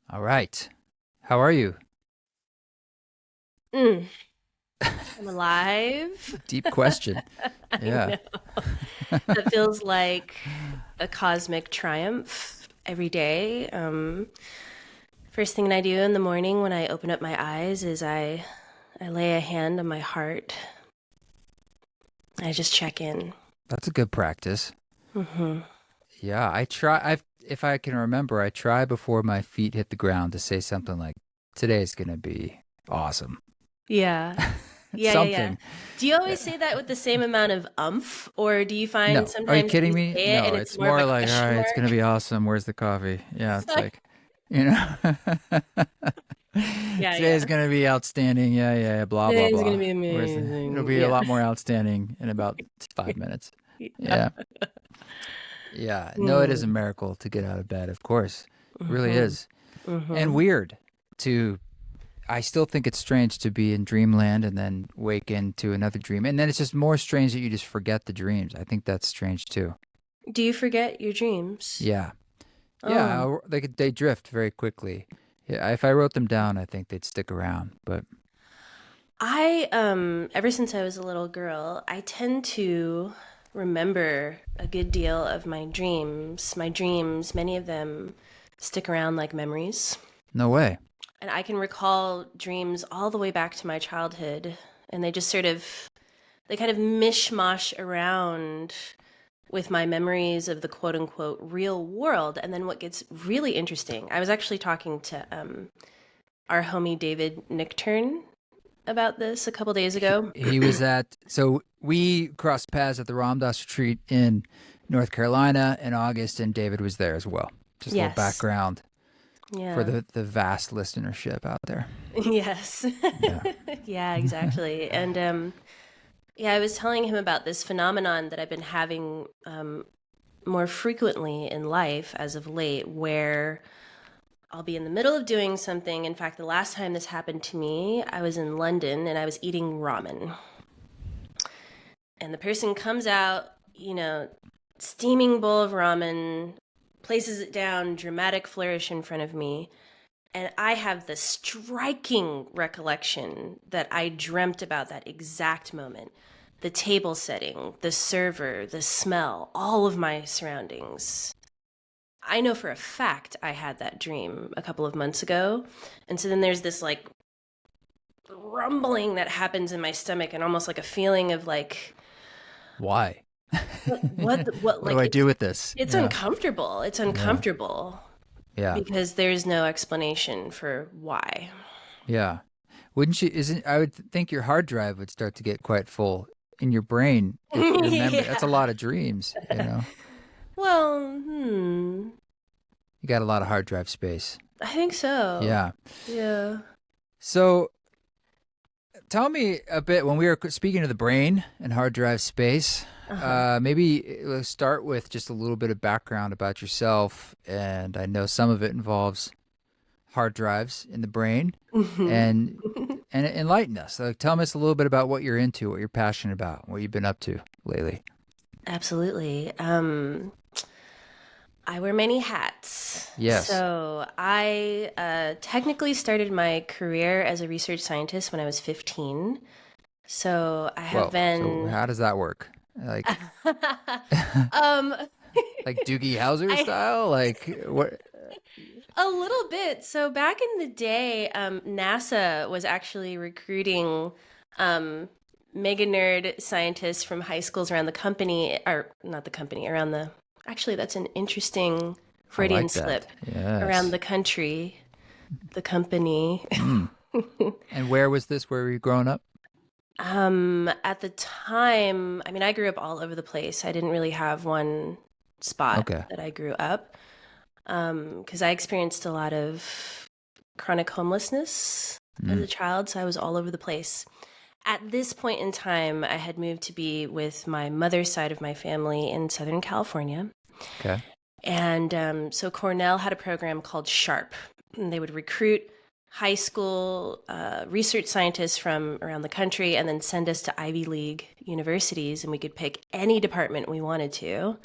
All right. How are you? Mm, I'm alive. Deep question. I Yeah. know. That feels like a cosmic triumph every day. First thing I do in the morning when I open up my eyes is I lay a hand on my heart. I just check in. That's a good practice. hmm Yeah, I try I've if I can remember, I try before my feet hit the ground to say something like today's going to be awesome. Yeah. Yeah. Something. Do you Yeah. always say that with the same amount of umph, or do you find No. Are you sometimes kidding you me? say it and No, it's it's more of more a like, all question right, it's going to mark? be awesome. Where's the coffee? Yeah, it's like, you know. Yeah. Today's going to be outstanding. Yeah, blah blah Today's gonna blah. be It'll amazing. be a Yeah. lot more outstanding in about 5 minutes. Yeah. Yeah, no, it is a Mm. miracle to get out of bed, of course. It really hmm is. And hmm weird to, I still think it's strange to be in dreamland and then wake into another dream. And then it's just more strange that you just forget the dreams. I think that's strange too. Do you forget your dreams? Yeah. Yeah, Oh, they drift very quickly. Yeah, if I wrote them down, I think they'd stick around. But I ever since I was a little girl, I tend to remember a good deal of my dreams. My dreams, many of them stick around like memories. no way. And I can recall dreams all the way back to my childhood, and they just sort of they kind of mishmash around with my memories of the quote unquote real world. And then what gets really interesting, I was actually talking to our homie David Nickturn about this a couple days ago. He was at, so we crossed paths at the Ramdas retreat in North Carolina in August, and David was there as well. Just a little Yes. background for Yeah. the vast listenership out there. Yes. Yeah. Yeah, exactly. And yeah, I was telling him about this phenomenon that I've been having more frequently in life as of late, where I'll be in the middle of doing something. In fact, the last time this happened to me, I was in London and I was eating ramen. And the person comes out, steaming bowl of ramen, places it down, dramatic flourish in front of me. And I have the striking recollection that I dreamt about that exact moment. The table setting, the server, the smell, all of my surroundings. I know for a fact I had that dream a couple of months ago. And so then there's this like rumbling that happens in my stomach and almost like a feeling of like, Why? what, What do like I do with this? it's Yeah. uncomfortable. It's Yeah. uncomfortable Yeah. because there's no explanation for why. Yeah. Wouldn't you? Isn't I would think your hard drive would start to get quite full in your brain if your memory. That's a Yeah. lot of dreams. Well, You got a lot of hard drive space. I think so. Yeah. Yeah. So tell me a bit when we were speaking of the brain and hard drive space. Uh-huh. Maybe let's start with just a little bit of background about yourself. And I know some of it involves hard drives in the brain, hmm and enlighten us. Like, tell us a little bit about what you're into, what you're passionate about, what you've been up to lately. Absolutely. I wear many hats. Yes. So I technically started my career as a research scientist when I was 15. So I have Whoa. So been how does that work? Like, um like Doogie Howser I style? Like what? a little bit. So back in the day, NASA was actually recruiting um mega nerd scientists from high schools around the company, or not the company, around the actually that's an interesting I Freudian like that. slip, around Yes. the country, the company. Mm. And where was this? Where were you growing up? At the time, I mean, I grew up all over the place. I didn't really have one spot Okay. that I grew up, because I experienced a lot of chronic homelessness as Mm. a child, so I was all over the place. At this point in time, I had moved to be with my mother's side of my family in Southern California. Okay. And so Cornell had a program called SHARP. And they would recruit high school research scientists from around the country and then send us to Ivy League universities, and we could pick any department we wanted to.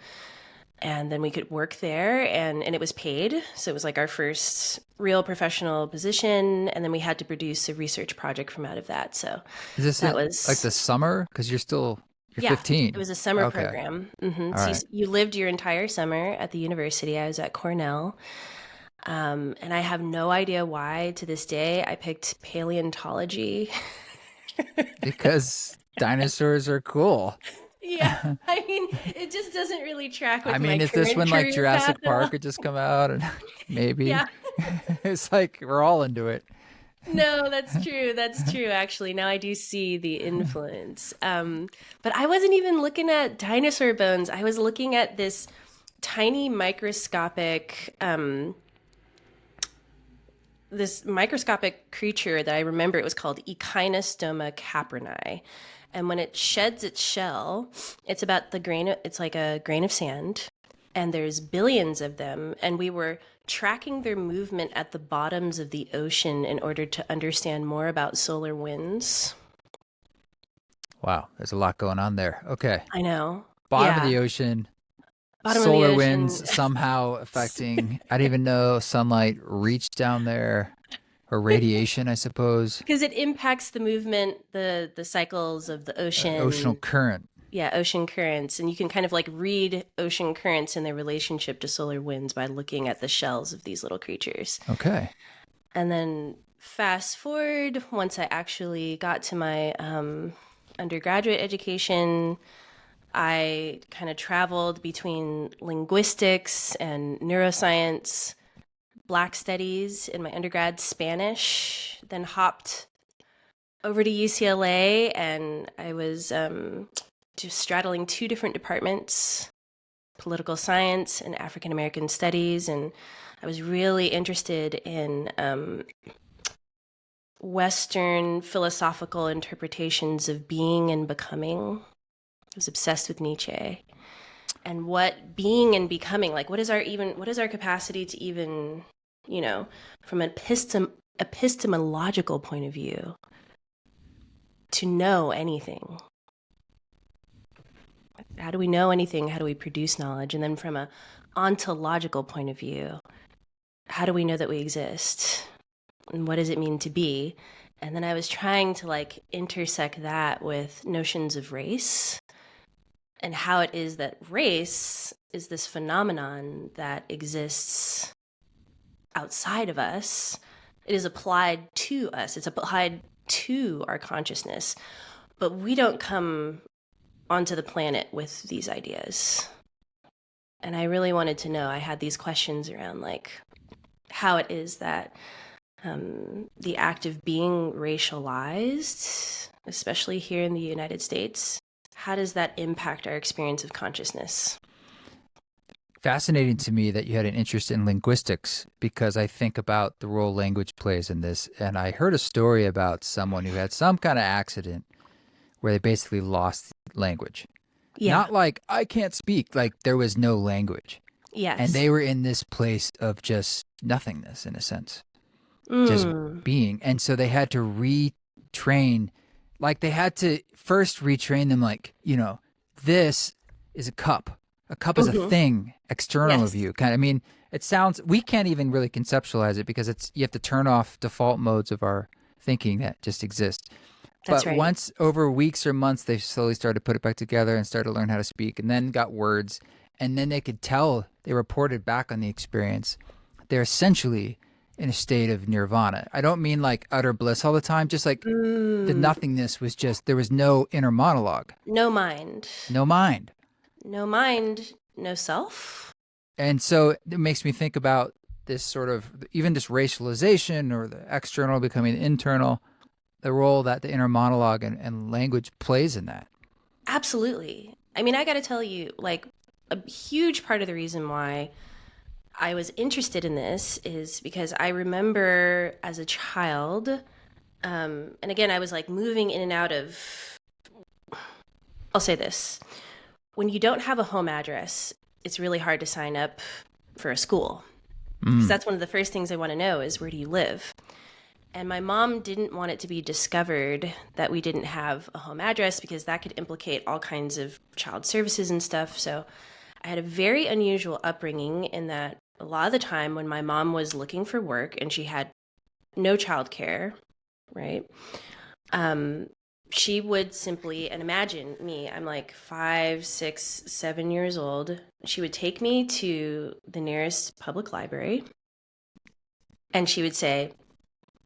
And then we could work there, and it was paid. So it was like our first real professional position. And then we had to produce a research project from out of that. So Is this that it, like was, the summer? Because you're yeah, it 15. was a summer Okay. program. All So right. you lived your entire summer at the university. I was at Cornell. And I have no idea why to this day I picked paleontology. Because dinosaurs are cool. Yeah, I mean, it just doesn't really track I with my mean, is this current when like career path Jurassic at all. Park had just come out and maybe Yeah. it's like we're all into it. No, that's true. That's true, actually. Now I do see the influence. But I wasn't even looking at dinosaur bones. I was looking at this tiny microscopic, this microscopic creature that I remember it was called Echinostoma caprinae. And when it sheds its shell, it's about it's like a grain of sand, and there's billions of them. And we were tracking their movement at the bottoms of the ocean in order to understand more about solar winds. Wow, there's a lot going on there. Okay. I know. Bottom of Yeah. the ocean, Bottom of the solar ocean. winds somehow affecting, I didn't even know sunlight reached down there, or radiation, I suppose. Because it impacts the movement, the cycles of the Oceanal ocean. current. Yeah, ocean currents. And you can kind of like read ocean currents and their relationship to solar winds by looking at the shells of these little creatures. Okay. And then fast forward, once I actually got to my undergraduate education, I kind of traveled between linguistics and neuroscience, Black studies in my undergrad, Spanish, then hopped over to UCLA, and I was just straddling two different departments, political science and African American studies. And I was really interested in Western philosophical interpretations of being and becoming. I was obsessed with Nietzsche and what being and becoming, like what is our capacity to even, from an epistemological point of view, to know anything. How do we know anything? How do we produce knowledge? And then from a ontological point of view, how do we know that we exist? And what does it mean to be? And then I was trying to like intersect that with notions of race and how it is that race is this phenomenon that exists outside of us. It is applied to us. It's applied to our consciousness, but we don't come onto the planet with these ideas. And I really wanted to know. I had these questions around like how it is that the act of being racialized, especially here in the United States, how does that impact our experience of consciousness? Fascinating to me that you had an interest in linguistics because I think about the role language plays in this. And I heard a story about someone who had some kind of accident where they basically lost language. Yeah. Not like I can't speak, like there was no language. And Yes. they were in this place of just nothingness in a sense, just Mm. being. And so they had to retrain, like they had to first retrain them, like, this is a cup. A cup is a Mm-hmm. thing external of Yes. you. Kind of, I mean, it sounds, we can't even really conceptualize it because you have to turn off default modes of our thinking that just exist. That's But right. once over weeks or months, they slowly started to put it back together and started to learn how to speak and then got words. And then they could tell, they reported back on the experience. They're essentially in a state of nirvana. I don't mean like utter bliss all the time, just like the Mm. nothingness was just, there was no inner monologue, No mind. no mind. No mind, no self. And so it makes me think about this sort of, even this racialization or the external becoming internal, the role that the inner monologue and language plays in that. Absolutely. I mean, I got to tell you, like, a huge part of the reason why I was interested in this is because I remember as a child, and again, I was like moving in and out of, I'll say this. When you don't have a home address, it's really hard to sign up for a school. Because that's one of the first things I want to know is where do you live? And my mom didn't want it to be discovered that we didn't have a home address because that could implicate all kinds of child services and stuff. So I had a very unusual upbringing in that a lot of the time when my mom was looking for work and she had no childcare, right? She would simply, and imagine me, I'm like 5, 6, 7 years old. She would take me to the nearest public library and she would say,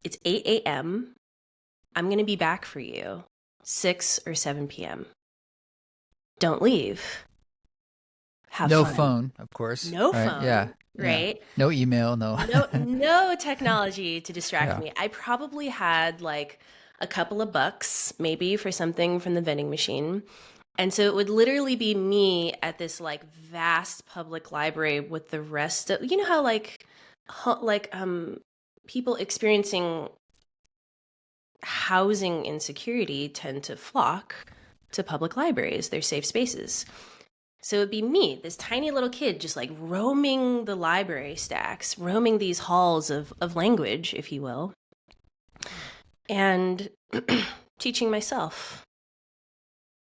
it's 8 a.m. I'm going to be back for you 6 or 7 p.m. Don't leave. Have No fun. phone, of course. No Right? Yeah. phone, Yeah. right? No email. No. No technology to distract Yeah. me. I probably had like a couple of bucks, maybe for something from the vending machine. And so it would literally be me at this like vast public library with the rest of, you know how people experiencing housing insecurity tend to flock to public libraries, they're safe spaces. So it'd be me, this tiny little kid, just like roaming the library stacks, roaming these halls of language, if you will, and teaching myself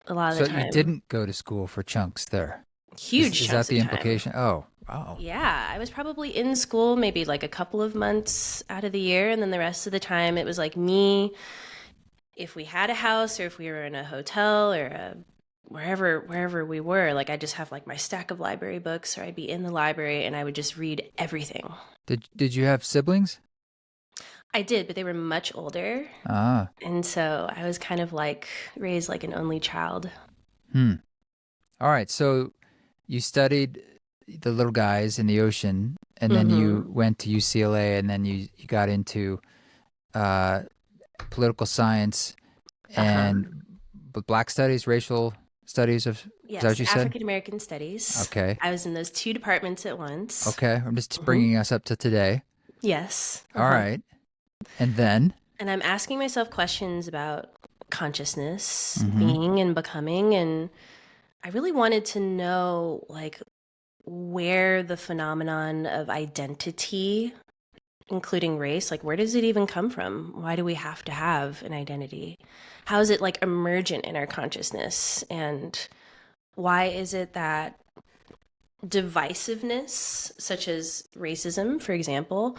a lot of So the you time. didn't go to school for chunks there. Huge Is chunks that the of time. implication? Oh, wow. Yeah, I was probably in school maybe like a couple of months out of the year, and then the rest of the time it was like me. If we had a house or if we were in a hotel or wherever we were, like I just have like my stack of library books, or I'd be in the library and I would just read everything. Did you have siblings? I did, but they were much older, Ah. and so I was kind of like raised like an only child. Hmm. All right. So you studied the little guys in the ocean, and then you Mm-hmm. went to UCLA, and then you got into uh, political science Uh-huh. and black studies, racial studies of. Is that what Yes, you said? African American studies. Okay. I was in those two departments at once. Okay. I'm just Hmm. bringing us up to today. Yes. All Uh-huh. right. And then. And I'm asking myself questions about consciousness, Mm-hmm. being and becoming, and I really wanted to know like where the phenomenon of identity, including race, like where does it even come from? Why do we have to have an identity? How is it like emergent in our consciousness? And why is it that divisiveness, such as racism, for example,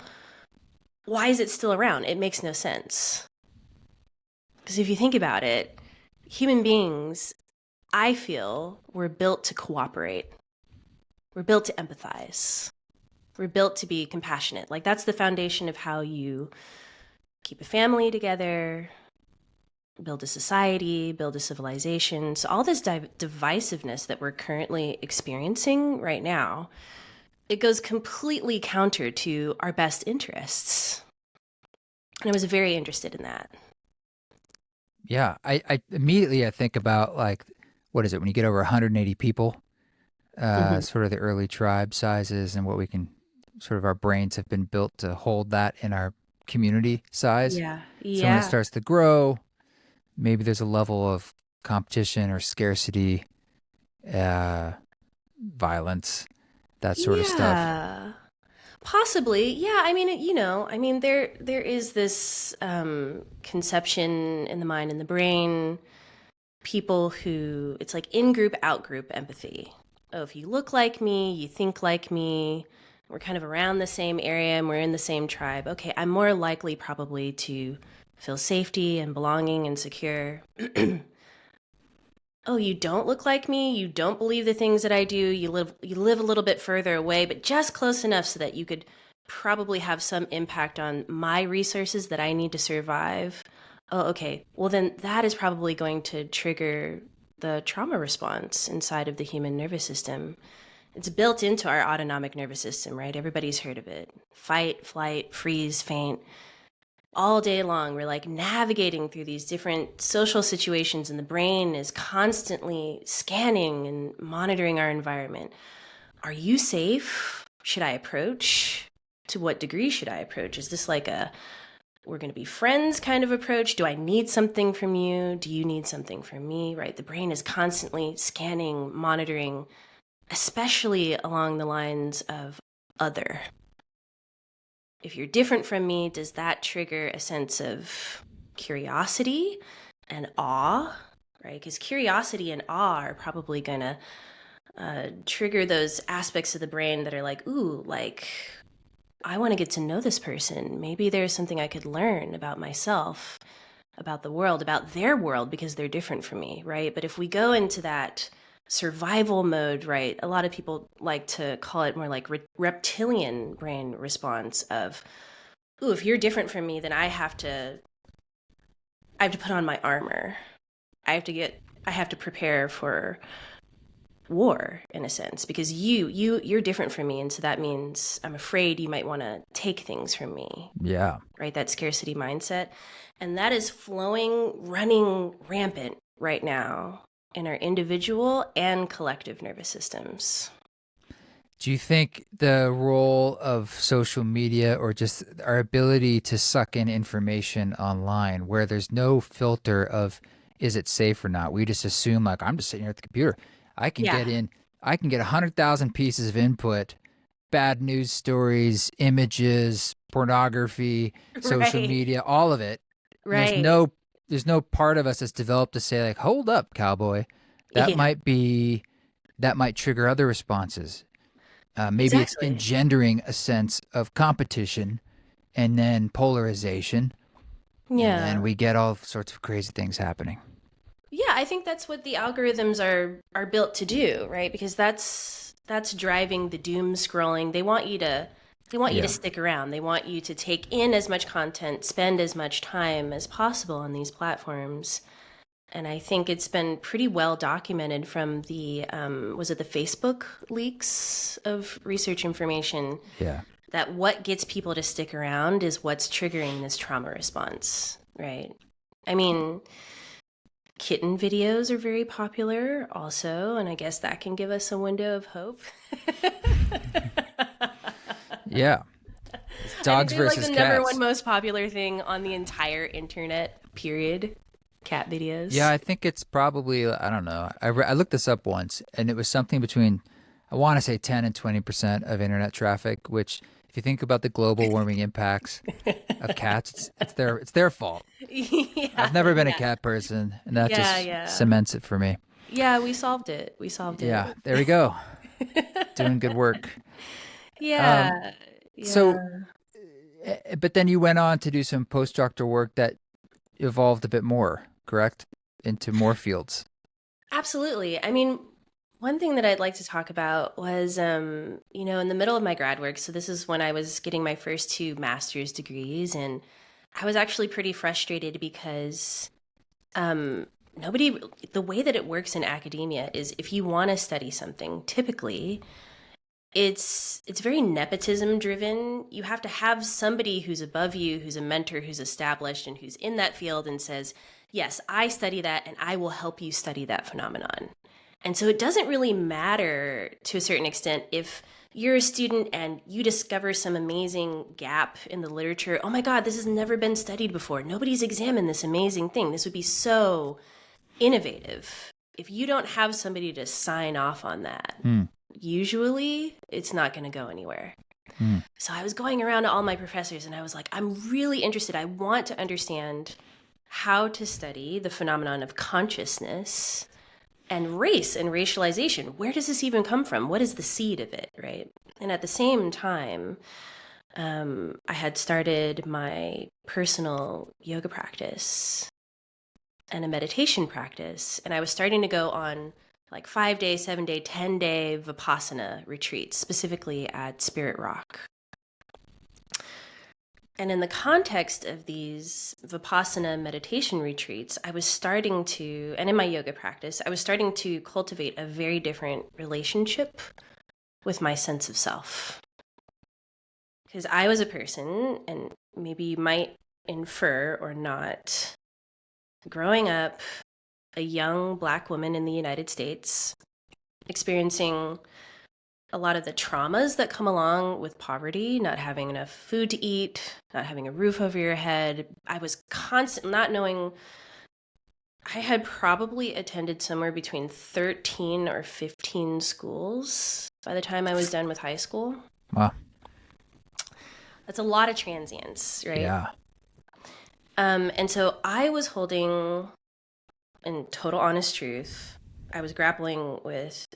why is it still around? It makes no sense. Because if you think about it, human beings, I feel, were built to cooperate. We're built to empathize. We're built to be compassionate. Like that's the foundation of how you keep a family together, build a society, build a civilization. So all this divisiveness that we're currently experiencing right now, it goes completely counter to our best interests. And I was very interested in that. Yeah. I immediately I think about like what is it when you get over 180 people, Mm-hmm. sort of the early tribe sizes and what we can sort of our brains have been built to hold that in our community size. Yeah. So when it Yeah. starts to grow, maybe there's a level of competition or scarcity, uh, violence, that sort of stuff. Yeah. Possibly. Yeah. I mean, there is this conception in the mind and the brain, people who it's like in group, out group empathy. Oh, if you look like me, you think like me, we're kind of around the same area and we're in the same tribe. Okay, I'm more likely probably to feel safety and belonging and secure. Oh, you don't look like me, you don't believe the things that I do, you live a little bit further away, but just close enough so that you could probably have some impact on my resources that I need to survive. Oh, okay. Well, then that is probably going to trigger the trauma response inside of the human nervous system. It's built into our autonomic nervous system, right? Everybody's heard of it. Fight, flight, freeze, faint. All day long, we're like navigating through these different social situations, and the brain is constantly scanning and monitoring our environment. Are you safe? Should I approach? To what degree should I approach? Is this like a we're going to be friends kind of approach? Do I need something from you? Do you need something from me? Right? The brain is constantly scanning, monitoring, especially along the lines of other. If you're different from me, does that trigger a sense of curiosity and awe? Right? Because curiosity and awe are probably going to trigger those aspects of the brain that are like, ooh, like, I want to get to know this person. Maybe there's something I could learn about myself, about the world, about their world, because they're different from me, right? But if we go into that survival mode, right, a lot of people like to call it more like reptilian brain response of, ooh, if you're different from me, then I have to put on my armor. I have to prepare for war in a sense, because you're different from me, and so that means I'm afraid you might want to take things from me. Yeah. Right, that scarcity mindset. And that is running rampant right now in our individual and collective nervous systems. Do you think the role of social media, or just our ability to suck in information online where there's no filter of is it safe or not? We just assume, like, I'm just sitting here at the computer. I can Yeah. get in, I can get 100,000 pieces of input, bad news stories, images, pornography, social Right. media, all of it. And Right. there's no part of us that's developed to say, like, hold up, cowboy. That Yeah. might be that might trigger other responses. Maybe it's Exactly. engendering a sense of competition and then polarization, and then Yeah. we get all sorts of crazy things happening. Yeah, I think that's what the algorithms are built to do, right? Because that's driving the doom scrolling. They want you to Yeah. stick around. They want you to take in as much content, spend as much time as possible on these platforms. And I think it's been pretty well documented from the was it the Facebook leaks of research information, Yeah. that what gets people to stick around is what's triggering this trauma response, right? I mean, kitten videos are very popular also, and I guess that can give us a window of hope. Yeah. It's I think dogs they're like the versus number one cats. most popular thing on the entire internet, period. Cat Yeah, videos. I think it's probably, I don't know. I looked this up once, and it was something between, I want to say 10 and 20% of internet traffic, which, if you think about the global warming impacts of cats, it's their fault. I've Yeah, never been a yeah, cat person, and that yeah, just yeah. cements it for me. Yeah, we solved it. We solved it. Yeah, there we go. Doing good work. Um, Yeah, yeah. so, but then you went on to do some postdoctoral work that evolved a bit more, correct? Into more fields. Absolutely. I mean, one thing that I'd like to talk about was, in the middle of my grad work, so this is when I was getting my first two master's degrees, and I was actually pretty frustrated because um, nobody, the way that it works in academia is if you want to study something, typically, it's very nepotism driven. You have to have somebody who's above you, who's a mentor, who's established and who's in that field and says, yes, I study that and I will help you study that phenomenon. And so it doesn't really matter to a certain extent if you're a student and you discover some amazing gap in the literature. Oh my God, this has never been studied before. Nobody's examined this amazing thing. This would be so innovative. If you don't have somebody to sign off on that, Hmm. usually it's not going to go anywhere. Hmm. So I was going around to all my professors and I was like, I'm really interested. I want to understand how to study the phenomenon of consciousness and race and racialization. Where does this even come from? What is the seed of it, right? And at the same time, I had started my personal yoga practice and a meditation practice, and I was starting to go on like 5-day, 7-day, 10-day Vipassana retreats, specifically at Spirit Rock. And in the context of these Vipassana meditation retreats, I was starting to, and in my yoga practice, I was starting to cultivate a very different relationship with my sense of self. Because I was a person, and maybe you might infer or not, growing up, a young Black woman in the United States, experiencing a lot of the traumas that come along with poverty, not having enough food to eat, not having a roof over your head. I was constant not knowing. I had probably attended somewhere between 13 or 15 schools by the time I was done with high school. Wow. That's a lot of transients, right? Yeah. And so I was holding, in total honest truth, I was grappling with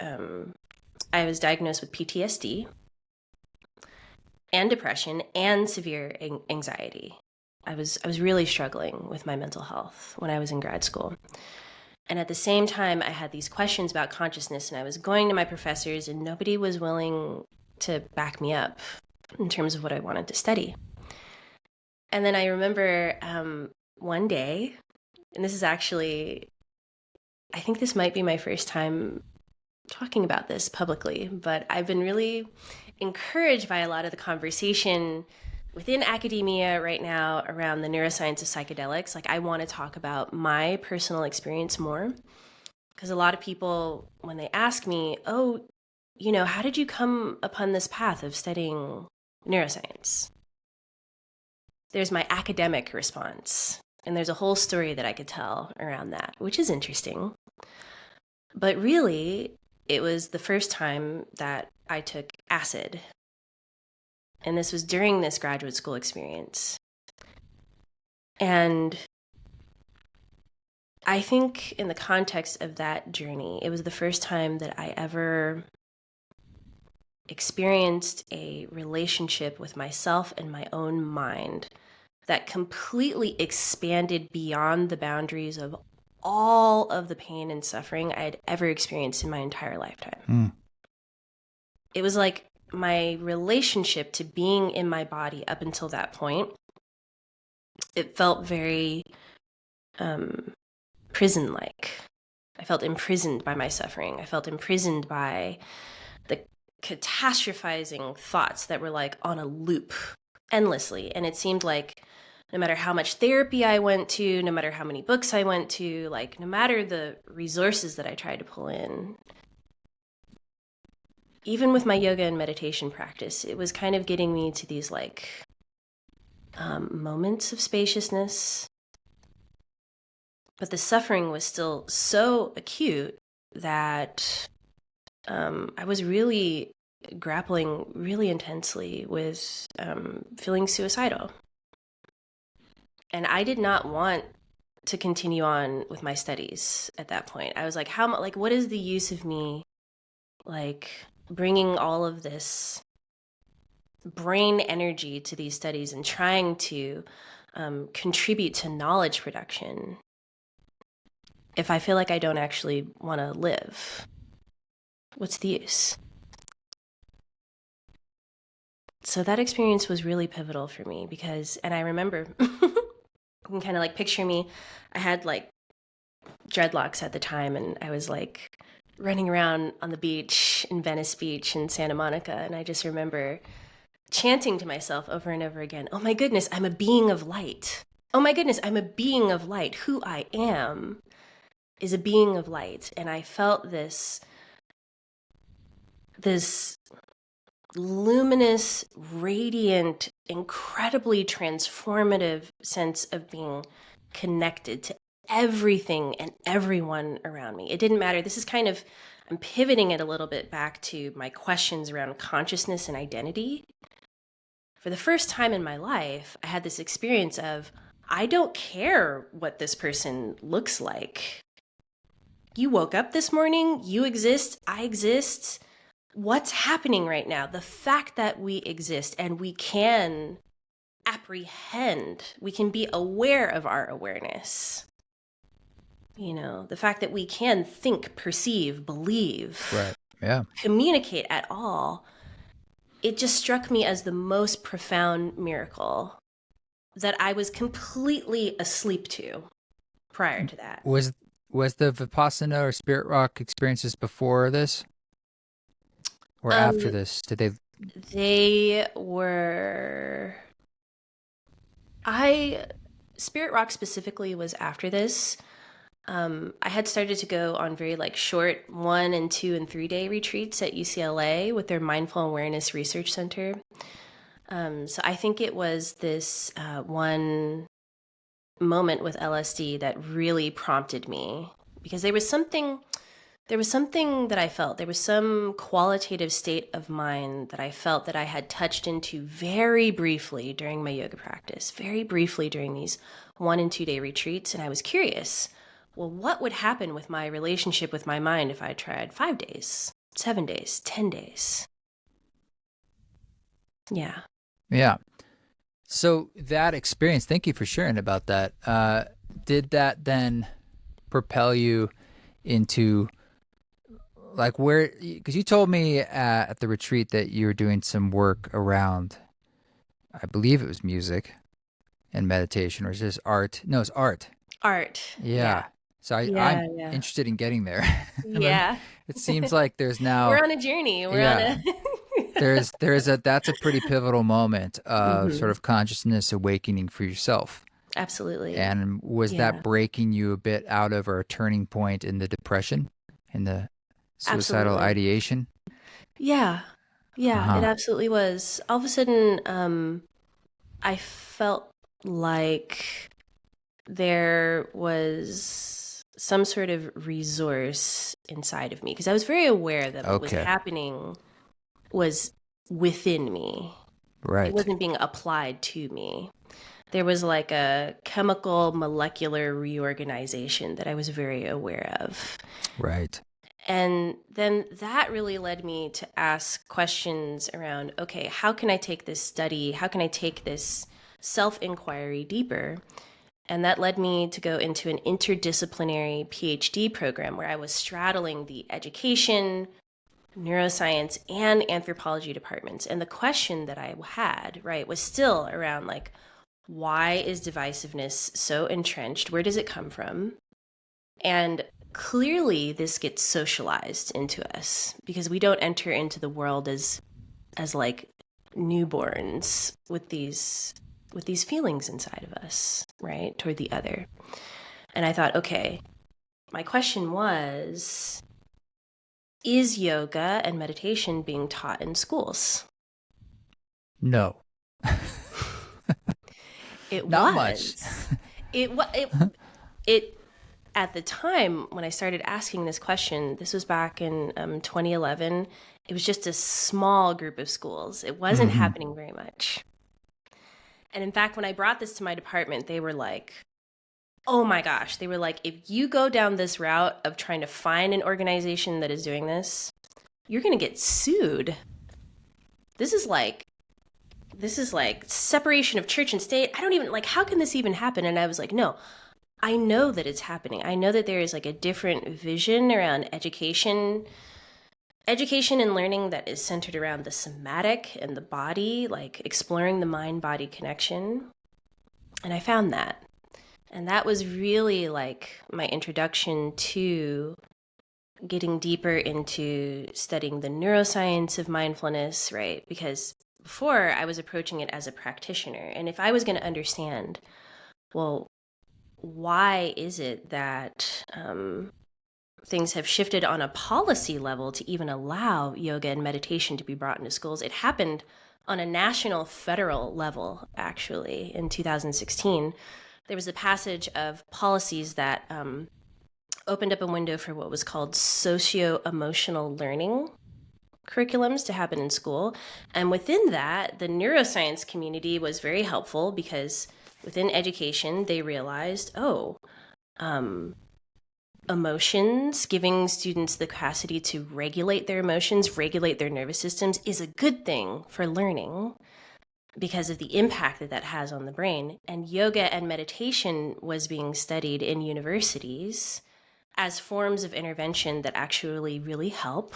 I was diagnosed with PTSD and depression and severe anxiety. I was really struggling with my mental health when I was in grad school. And at the same time, I had these questions about consciousness, and I was going to my professors, and nobody was willing to back me up in terms of what I wanted to study. And then I remember one day, and this is actually, I think this might be my first time talking about this publicly, but I've been really encouraged by a lot of the conversation within academia right now around the neuroscience of psychedelics. Like, I want to talk about my personal experience more, because a lot of people, when they ask me, oh, you know, how did you come upon this path of studying neuroscience? There's my academic response, and there's a whole story that I could tell around that, which is interesting. But really, it was the first time that I took acid. And this was during this graduate school experience. And I think in the context of that journey, it was the first time that I ever experienced a relationship with myself and my own mind that completely expanded beyond the boundaries of all of the pain and suffering I had ever experienced in my entire lifetime. It was like my relationship to being in my body up until that point, it felt very prison-like. I felt imprisoned by my suffering. I felt imprisoned by the catastrophizing thoughts that were like on a loop endlessly. And it seemed like no matter how much therapy I went to, no matter how many books I went to, like no matter the resources that I tried to pull in, even with my yoga and meditation practice, it was kind of getting me to these like moments of spaciousness. But the suffering was still so acute that I was really grappling really intensely with feeling suicidal. And I did not want to continue on with my studies at that point. I was like, what is the use of me, like, bringing all of this brain energy to these studies and trying to contribute to knowledge production if I feel like I don't actually want to live? What's the use? So that experience was really pivotal for me because, and I remember, you can kind of like picture me, I had like dreadlocks at the time, and I was like running around on the beach in Venice Beach in Santa Monica, and I just remember chanting to myself over and over again, oh my goodness, I'm a being of light. Oh my goodness, I'm a being of light. Who I am is a being of light. And I felt this luminous, radiant, incredibly transformative sense of being connected to everything and everyone around me. It didn't matter. This is kind of, I'm pivoting it a little bit back to my questions around consciousness and identity. For the first time in my life, I had this experience of, I don't care what this person looks like. You woke up this morning, you exist, I exist. What's happening right now? The fact that we exist and we can apprehend, we can be aware of our awareness. You know, the fact that we can think, perceive, believe, Right. Yeah. communicate at all, it just struck me as the most profound miracle that I was completely asleep to prior to that. Was the Vipassana or Spirit Rock experiences before this? Or after this? Did they? They were. Spirit Rock specifically was after this. I had started to go on very like short 1 and 2 and 3 day retreats at UCLA with their Mindful Awareness Research Center. So I think it was this one moment with LSD that really prompted me, because there was something that I felt. There was some qualitative state of mind that I felt that I had touched into very briefly during my yoga practice, very briefly during these 1 and 2 day retreats. And I was curious, well, what would happen with my relationship with my mind if I tried 5 days? 7 days, 10 days. Yeah. Yeah. So that experience, thank you for sharing about that. Did that then propel you into like where, because you told me at the retreat that you were doing some work around, I believe it was music and meditation, or is this art? No, it's art. Art. Yeah. Yeah. So I'm Yeah. Yeah. interested in getting there. Yeah. It seems like there's now, We're on a journey. We're on yeah, a. that's a pretty pivotal moment of sort Hmm. of consciousness awakening for yourself. Absolutely. And was that Yeah. breaking you a bit out of, or a turning point in the depression, in the suicidal Absolutely. ideation? Yeah. Yeah. It Uh-huh. absolutely was. All of a sudden, I felt like there was some sort of resource inside of me because I was very aware that what was Okay. happening was within me. It Right. wasn't being applied to me. There was like a chemical molecular reorganization that I was very aware of. Right. And then that really led me to ask questions around, okay, how can I take this study? How can I take this self-inquiry deeper? And that led me to go into an interdisciplinary PhD program where I was straddling the education, neuroscience, and anthropology departments. And the question that I had, right, was still around like, why is divisiveness so entrenched? Where does it come from? And clearly this gets socialized into us because we don't enter into the world as like newborns with these feelings inside of us, right, toward the other. And I thought, okay, my question was, is yoga and meditation being taught in schools? No. It Not much. was. It at the time when I started asking this question, this was back in 2011, it was just a small group of schools. It wasn't Hmm. happening very much. And in fact, when I brought this to my department, they were like, oh my gosh, they were like, if you go down this route of trying to find an organization that is doing this, you're going to get sued. This is like separation of church and state. I don't even like, how can this even happen? And I was like, no, I know that it's happening. I know that there is like a different vision around education and learning that is centered around the somatic and the body, like exploring the mind-body connection. And I found that. And that was really like my introduction to getting deeper into studying the neuroscience of mindfulness, right? Because before I was approaching it as a practitioner. And if I was going to understand, well, why is it that things have shifted on a policy level to even allow yoga and meditation to be brought into schools? It happened on a national federal level, actually, in 2016. There was a passage of policies that opened up a window for what was called socio-emotional learning curriculums to happen in school. And within that, the neuroscience community was very helpful because within education, they realized, emotions, giving students the capacity to regulate their emotions, regulate their nervous systems is a good thing for learning because of the impact that that has on the brain. And yoga and meditation was being studied in universities as forms of intervention that actually really help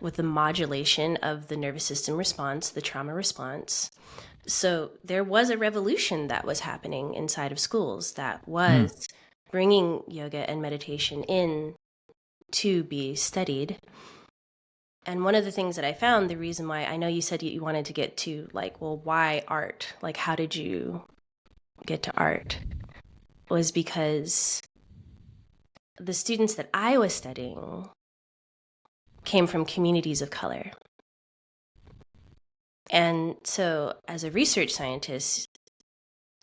with the modulation of the nervous system response, the trauma response. So there was a revolution that was happening inside of schools that was bringing yoga and meditation in to be studied. And one of the things that I found, the reason why, I know you said you wanted to get to like, well, why art? Like, how did you get to art? Was because the students that I was studying came from communities of color. And so as a research scientist,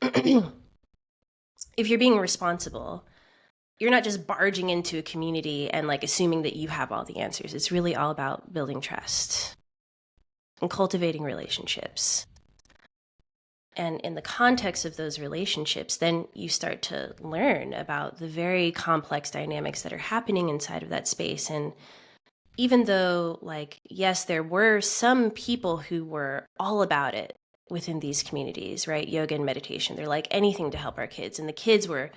if you're being responsible, you're not just barging into a community and like assuming that you have all the answers. It's really all about building trust and cultivating relationships. And in the context of those relationships, then you start to learn about the very complex dynamics that are happening inside of that space. And even though, like, yes, there were some people who were all about it within these communities, right? Yoga and meditation. They're like anything to help our kids. And the kids were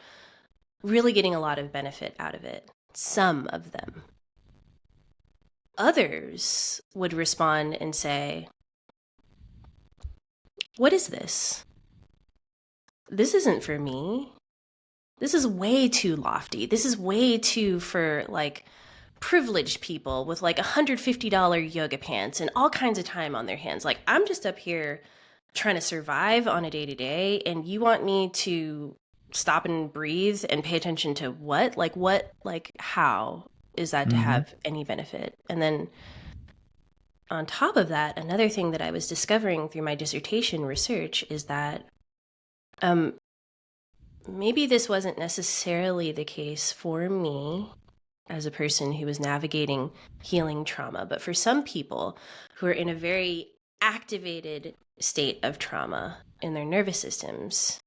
really getting a lot of benefit out of it. Some of them. Others would respond and say, what is this? This isn't for me. This is way too lofty. This is way too for like privileged people with like $150 yoga pants and all kinds of time on their hands. Like, I'm just up here trying to survive on a day to day, and you want me to stop and breathe and pay attention to what? Like, how is that to have any benefit? And then on top of that, another thing that I was discovering through my dissertation research is that maybe this wasn't necessarily the case for me as a person who was navigating healing trauma, but for some people who are in a very activated state of trauma in their nervous systems,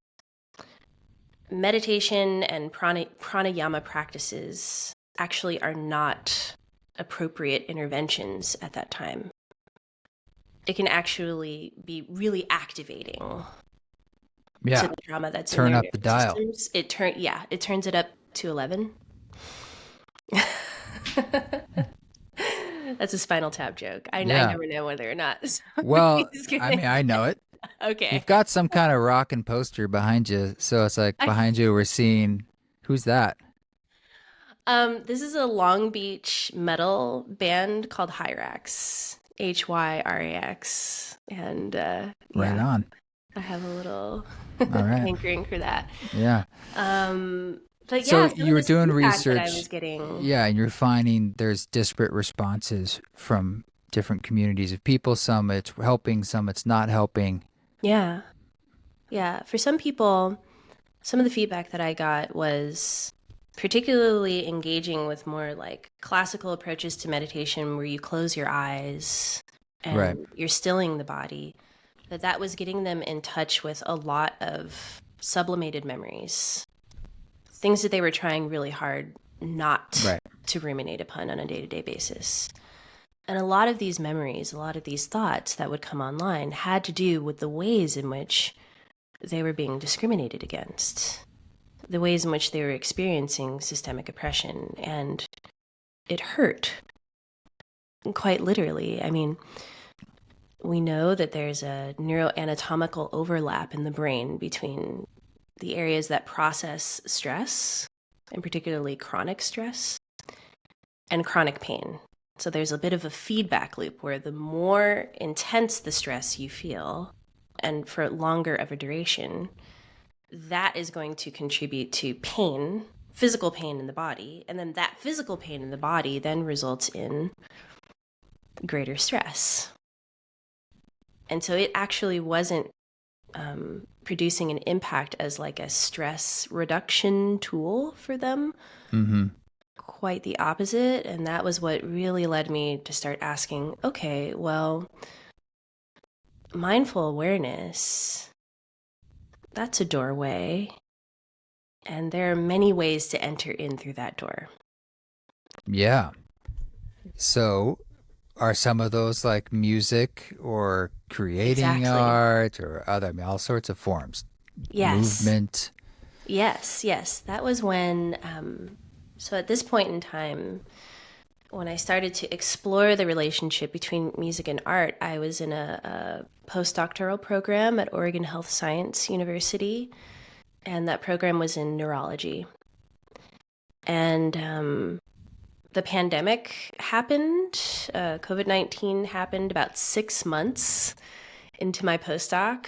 meditation and pranayama practices actually are not appropriate interventions at that time. It can actually be really activating to the trauma that's turn in their up the dial. systems. It turns it up to 11. That's a Spinal Tap joke. I never know whether or not. Well, I mean, I know it. Okay. You've got some kind of rockin' poster behind you, so it's like behind you we're seeing, who's that? This is a Long Beach metal band called Hyrax, Hyrax, and Right on. I have a little hankering for that. Yeah. But so yeah, you were doing research. I was getting. Yeah, and you're finding there's disparate responses from different communities of people. Some it's helping, some it's not helping. Yeah. Yeah. For some people, some of the feedback that I got was particularly engaging with more like classical approaches to meditation where you close your eyes and you're stilling the body, that was getting them in touch with a lot of sublimated memories, things that they were trying really hard not to ruminate upon on a day-to-day basis. And a lot of these memories, a lot of these thoughts that would come online had to do with the ways in which they were being discriminated against, the ways in which they were experiencing systemic oppression. And it hurt, quite literally. I mean, we know that there's a neuroanatomical overlap in the brain between the areas that process stress, and particularly chronic stress, and chronic pain. So there's a bit of a feedback loop where the more intense the stress you feel, and for longer of a duration, that is going to contribute to pain, physical pain in the body. And then that physical pain in the body then results in greater stress. And so it actually wasn't producing an impact as like a stress reduction tool for them. Mm-hmm. Quite the opposite. And that was what really led me to start asking, okay, well, mindful awareness, that's a doorway. And there are many ways to enter in through that door. Yeah. So are some of those like music or creating art or other, I mean, all sorts of forms? Yes. Movement. Yes. That was when, so at this point in time, when I started to explore the relationship between music and art, I was in a post-doctoral program at Oregon Health Science University, and that program was in neurology. And the pandemic happened, COVID-19 happened about 6 months into my postdoc.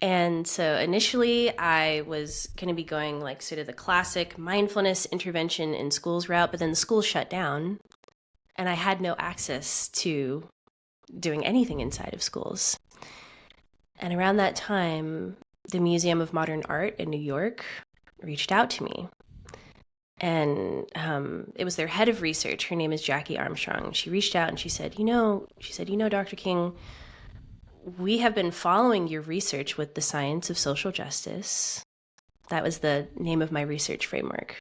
And so initially I was going to be going like sort of the classic mindfulness intervention in schools route, but then the school shut down and I had no access to doing anything inside of schools. And around that time, the Museum of Modern Art in New York reached out to me. And it was their head of research. Her name is Jackie Armstrong. She reached out and she said, Dr. King, we have been following your research with the science of social justice. That was the name of my research framework.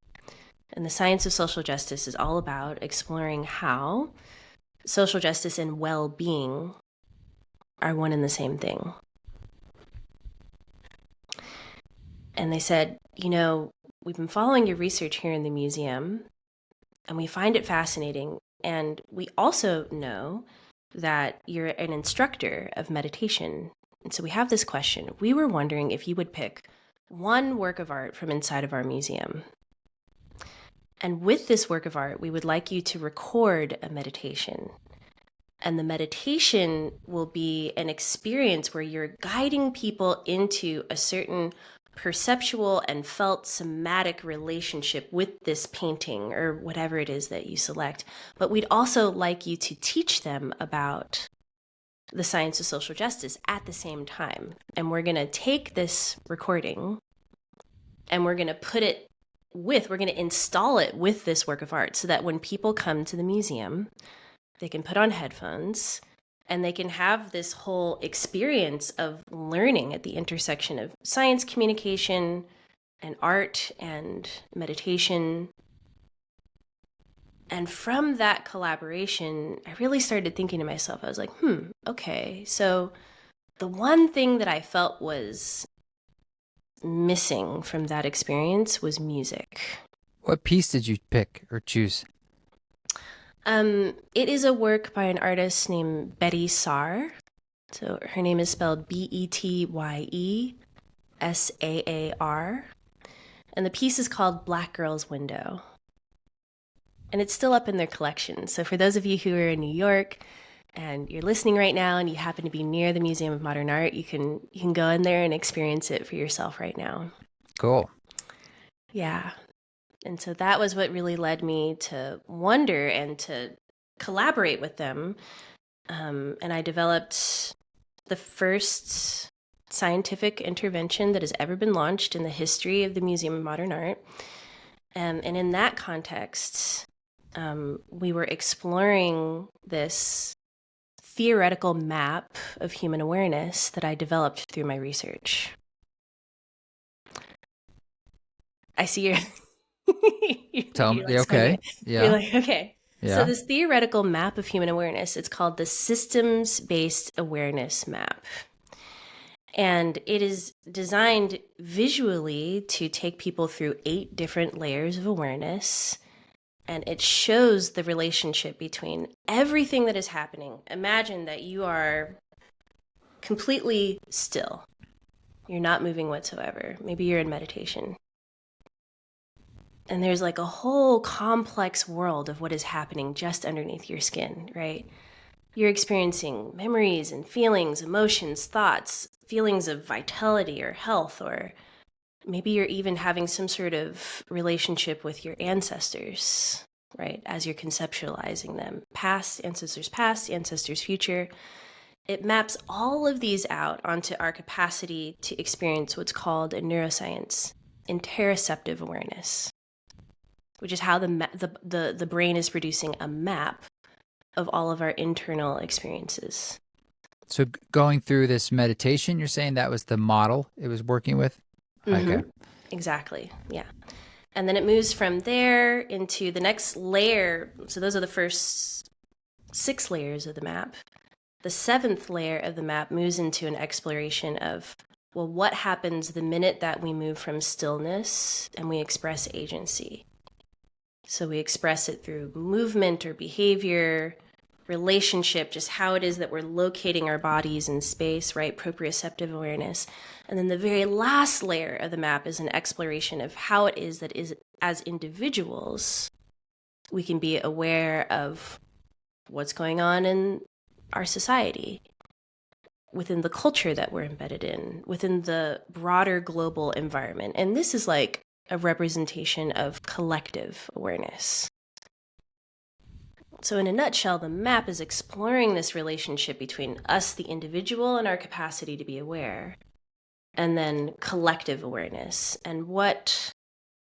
And the science of social justice is all about exploring how social justice and well-being are one and the same thing. And they said, we've been following your research here in the museum, and we find it fascinating. And we also know that you're an instructor of meditation. And so we have this question. We were wondering if you would pick one work of art from inside of our museum. And with this work of art, we would like you to record a meditation. And the meditation will be an experience where you're guiding people into a certain perceptual and felt somatic relationship with this painting or whatever it is that you select. But we'd also like you to teach them about the science of social justice at the same time. And we're going to take this recording and we're going to install it with this work of art so that when people come to the museum, they can put on headphones and they can have this whole experience of learning at the intersection of science communication and art and meditation. And from that collaboration, I really started thinking to myself, I was like, okay, so the one thing that I felt was missing from that experience was music. What piece did you pick or choose? It is a work by an artist named Betty Saar. So her name is spelled BetyeSaar. And the piece is called Black Girl's Window. And it's still up in their collection. So for those of you who are in New York and you're listening right now and you happen to be near the Museum of Modern Art, you can go in there and experience it for yourself right now. Cool. Yeah. And so that was what really led me to wonder and to collaborate with them. And I developed the first scientific intervention that has ever been launched in the history of the Museum of Modern Art. And in that context, we were exploring this theoretical map of human awareness that I developed through my research. I see you're... Tell me, okay. Yeah. You're like, okay. Yeah. So this theoretical map of human awareness, it's called the systems-based awareness map. And it is designed visually to take people through 8 different layers of awareness. And it shows the relationship between everything that is happening. Imagine that you are completely still. You're not moving whatsoever. Maybe you're in meditation. And there's like a whole complex world of what is happening just underneath your skin, right? You're experiencing memories and feelings, emotions, thoughts, feelings of vitality or health, or maybe you're even having some sort of relationship with your ancestors, right? As you're conceptualizing them. Past, ancestors future. It maps all of these out onto our capacity to experience what's called in neuroscience, interoceptive awareness, which is how the brain is producing a map of all of our internal experiences. So going through this meditation, you're saying that was the model it was working with? Mm-hmm. Okay. Exactly, yeah. And then it moves from there into the next layer. So those are the first 6 layers of the map. The 7th layer of the map moves into an exploration of, well, what happens the minute that we move from stillness and we express agency? So we express it through movement or behavior, relationship, just how it is that we're locating our bodies in space, right? Proprioceptive awareness. And then the very last layer of the map is an exploration of how it is that is, as individuals, we can be aware of what's going on in our society, within the culture that we're embedded in, within the broader global environment. And this is like a representation of collective awareness. So in a nutshell, the map is exploring this relationship between us, the individual, and our capacity to be aware, and then collective awareness. And what's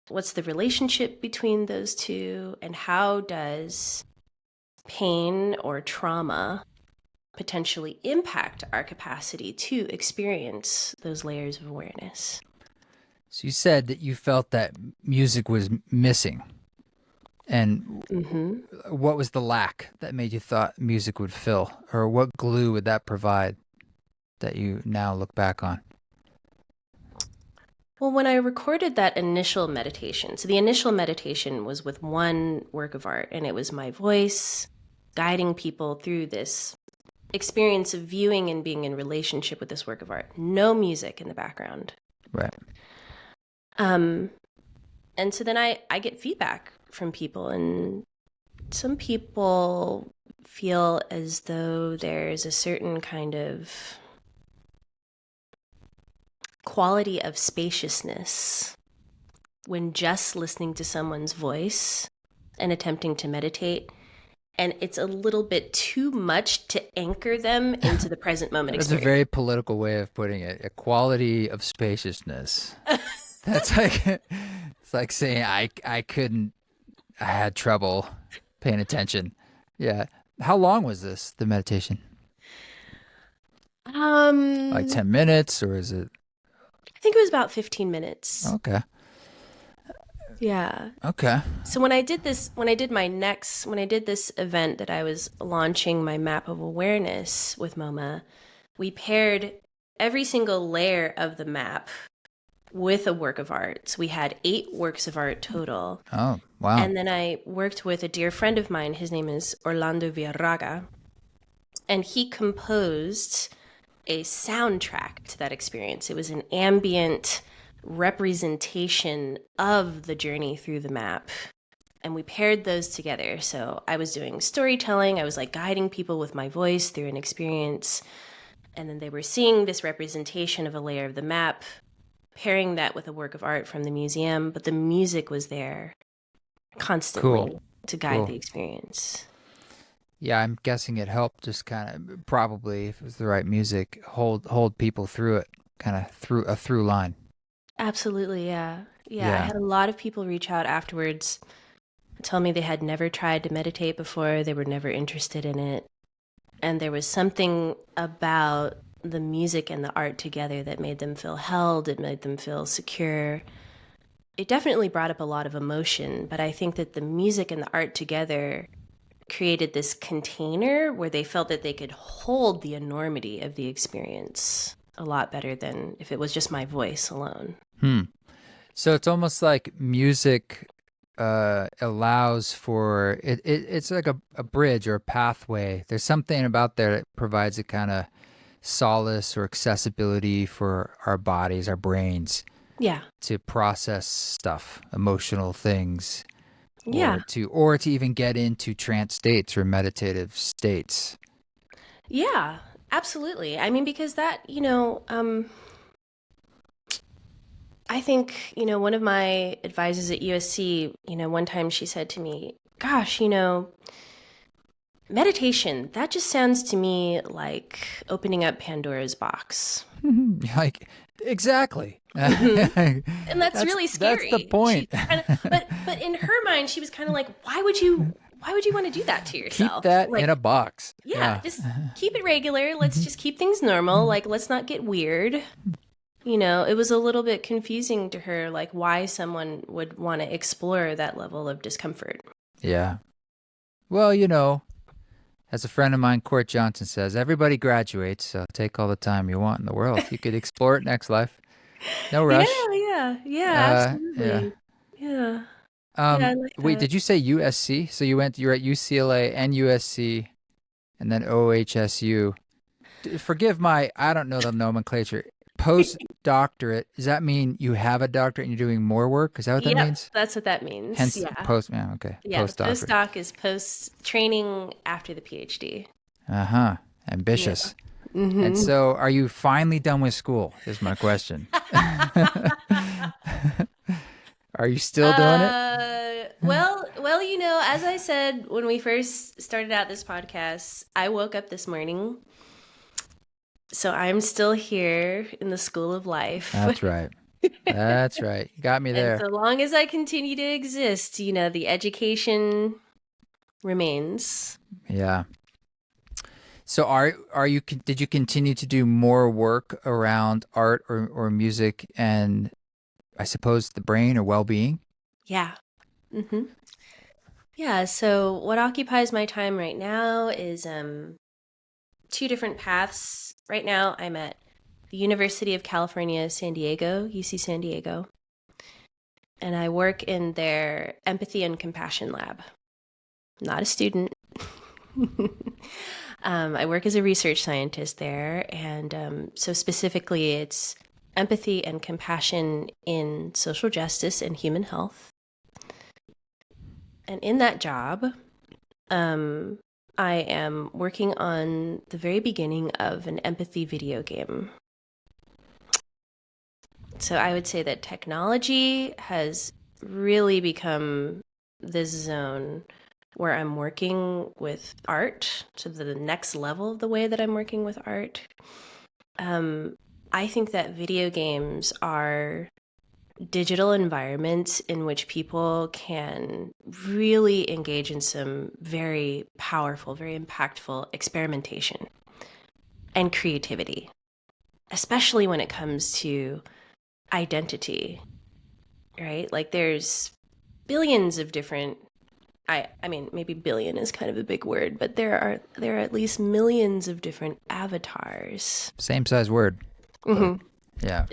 the relationship between those two, and how does pain or trauma potentially impact our capacity to experience those layers of awareness? So you said that you felt that music was missing. And Hmm. what was the lack that made you thought music would fill? Or what glue would that provide that you now look back on? Well, when I recorded that initial meditation, so the initial meditation was with one work of art, and it was my voice guiding people through this experience of viewing and being in relationship with this work of art. No music in the background. Right. Um, and so then I get feedback from people, and some people feel as though there's a certain kind of quality of spaciousness when just listening to someone's voice and attempting to meditate. And it's a little bit too much to anchor them into the present moment That's a experience. very political way of putting it. A quality of spaciousness. That's like it's like saying I had trouble paying attention. Yeah. How long was this, the meditation? Like I 10 minutes or is it think it was about 15 minutes. okay. Yeah. Okay. So when I did this, when I did this event that I was launching my map of awareness with MoMA, we paired every single layer of the map with a work of art. So we had 8 works of art total. Oh, wow. And then I worked with a dear friend of mine. His name is Orlando Villarraga. And he composed a soundtrack to that experience. It was an ambient representation of the journey through the map. And we paired those together. So I was doing storytelling. I was like guiding people with my voice through an experience. And then they were seeing this representation of a layer of the map, pairing that with a work of art from the museum. But the music was there constantly to guide the experience. Yeah, I'm guessing it helped just kind of probably if it was the right music, hold people through it, kind of through a through line. Absolutely, yeah. Yeah, I Yeah. had a lot of people reach out afterwards, tell me they had never tried to meditate before, they were never interested in it. And there was something about the music and the art together that made them feel held, it made them feel secure. It definitely brought up a lot of emotion, but I think that the music and the art together created this container where they felt that they could hold the enormity of the experience a lot better than if it was just my voice alone. So it's almost like music allows for it's like a bridge or a pathway. There's something about there that provides a kind of solace or accessibility for our bodies, our brains Yeah. to process stuff, emotional things, Yeah. or to even get into trance states or meditative states. Yeah. Absolutely. I mean, because that, I think, one of my advisors at USC, one time she said to me, gosh, meditation, that just sounds to me like opening up Pandora's box. Like, exactly. And that's really scary. That's the point. But in her mind, she was kind of like, why would you want to do that to yourself? Keep that like, in a box. yeah, just keep it regular. Let's just keep things normal. Like, let's not get weird. It was a little bit confusing to her, like why someone would want to explore that level of discomfort. Yeah. Well, as a friend of mine, Court Johnson says, everybody graduates, so take all the time you want in the world. You could explore it next life. No rush. Yeah, absolutely. Yeah. Yeah, I like Wait, that. did you say USC? So you're at UCLA and USC and then OHSU. Forgive I don't know the nomenclature. Post-doctorate, does that mean you have a doctorate and you're doing more work? Is that what that Yep, means? that's what that means. Hence Yeah. okay. Yeah, the Post-doctorate. postdoc is post training after the PhD. Uh-huh. Ambitious. Yeah. And so are you finally done with school? Is my question. Are you still doing it? Well, as I said when we first started out this podcast, I woke up this morning. So I'm still here in the school of life. That's right. That's right. You got me there. And so long as I continue to exist, the education remains. Yeah. So did you continue to do more work around art or music and I suppose the brain or well-being? Yeah. Mm-hmm. Yeah, so what occupies my time right now is two different paths. Right now, I'm at the University of California, San Diego, UC San Diego, and I work in their empathy and compassion lab. Not a student. I work as a research scientist there, and so specifically, it's empathy and compassion in social justice and human health. And in that job, um, I am working on the very beginning of an empathy video game. So I would say that technology has really become this zone where I'm working with art to the next level of the way that I'm working with art. I think that video games are digital environments in which people can really engage in some very powerful, very impactful experimentation and creativity, especially when it comes to identity, right? Like there's billions of different I mean maybe billion is kind of a big word, but there are at least millions of different avatars. Same size word. Mm-hmm. Yeah.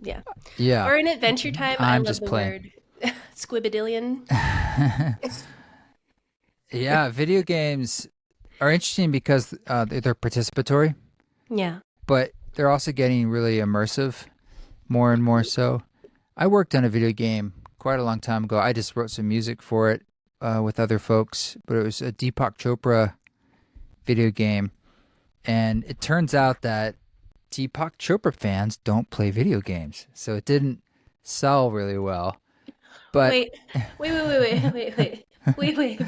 Yeah. Yeah. Or in Adventure Time, I I'm love just the playing. word squibadillion. Yeah, video games are interesting because they're participatory, Yeah. but they're also getting really immersive, more and more so. I worked on a video game quite a long time ago. I just wrote some music for it with other folks, but it was a Deepak Chopra video game. And it turns out that Deepak Chopra fans don't play video games. So it didn't sell really well. But Wait, wait,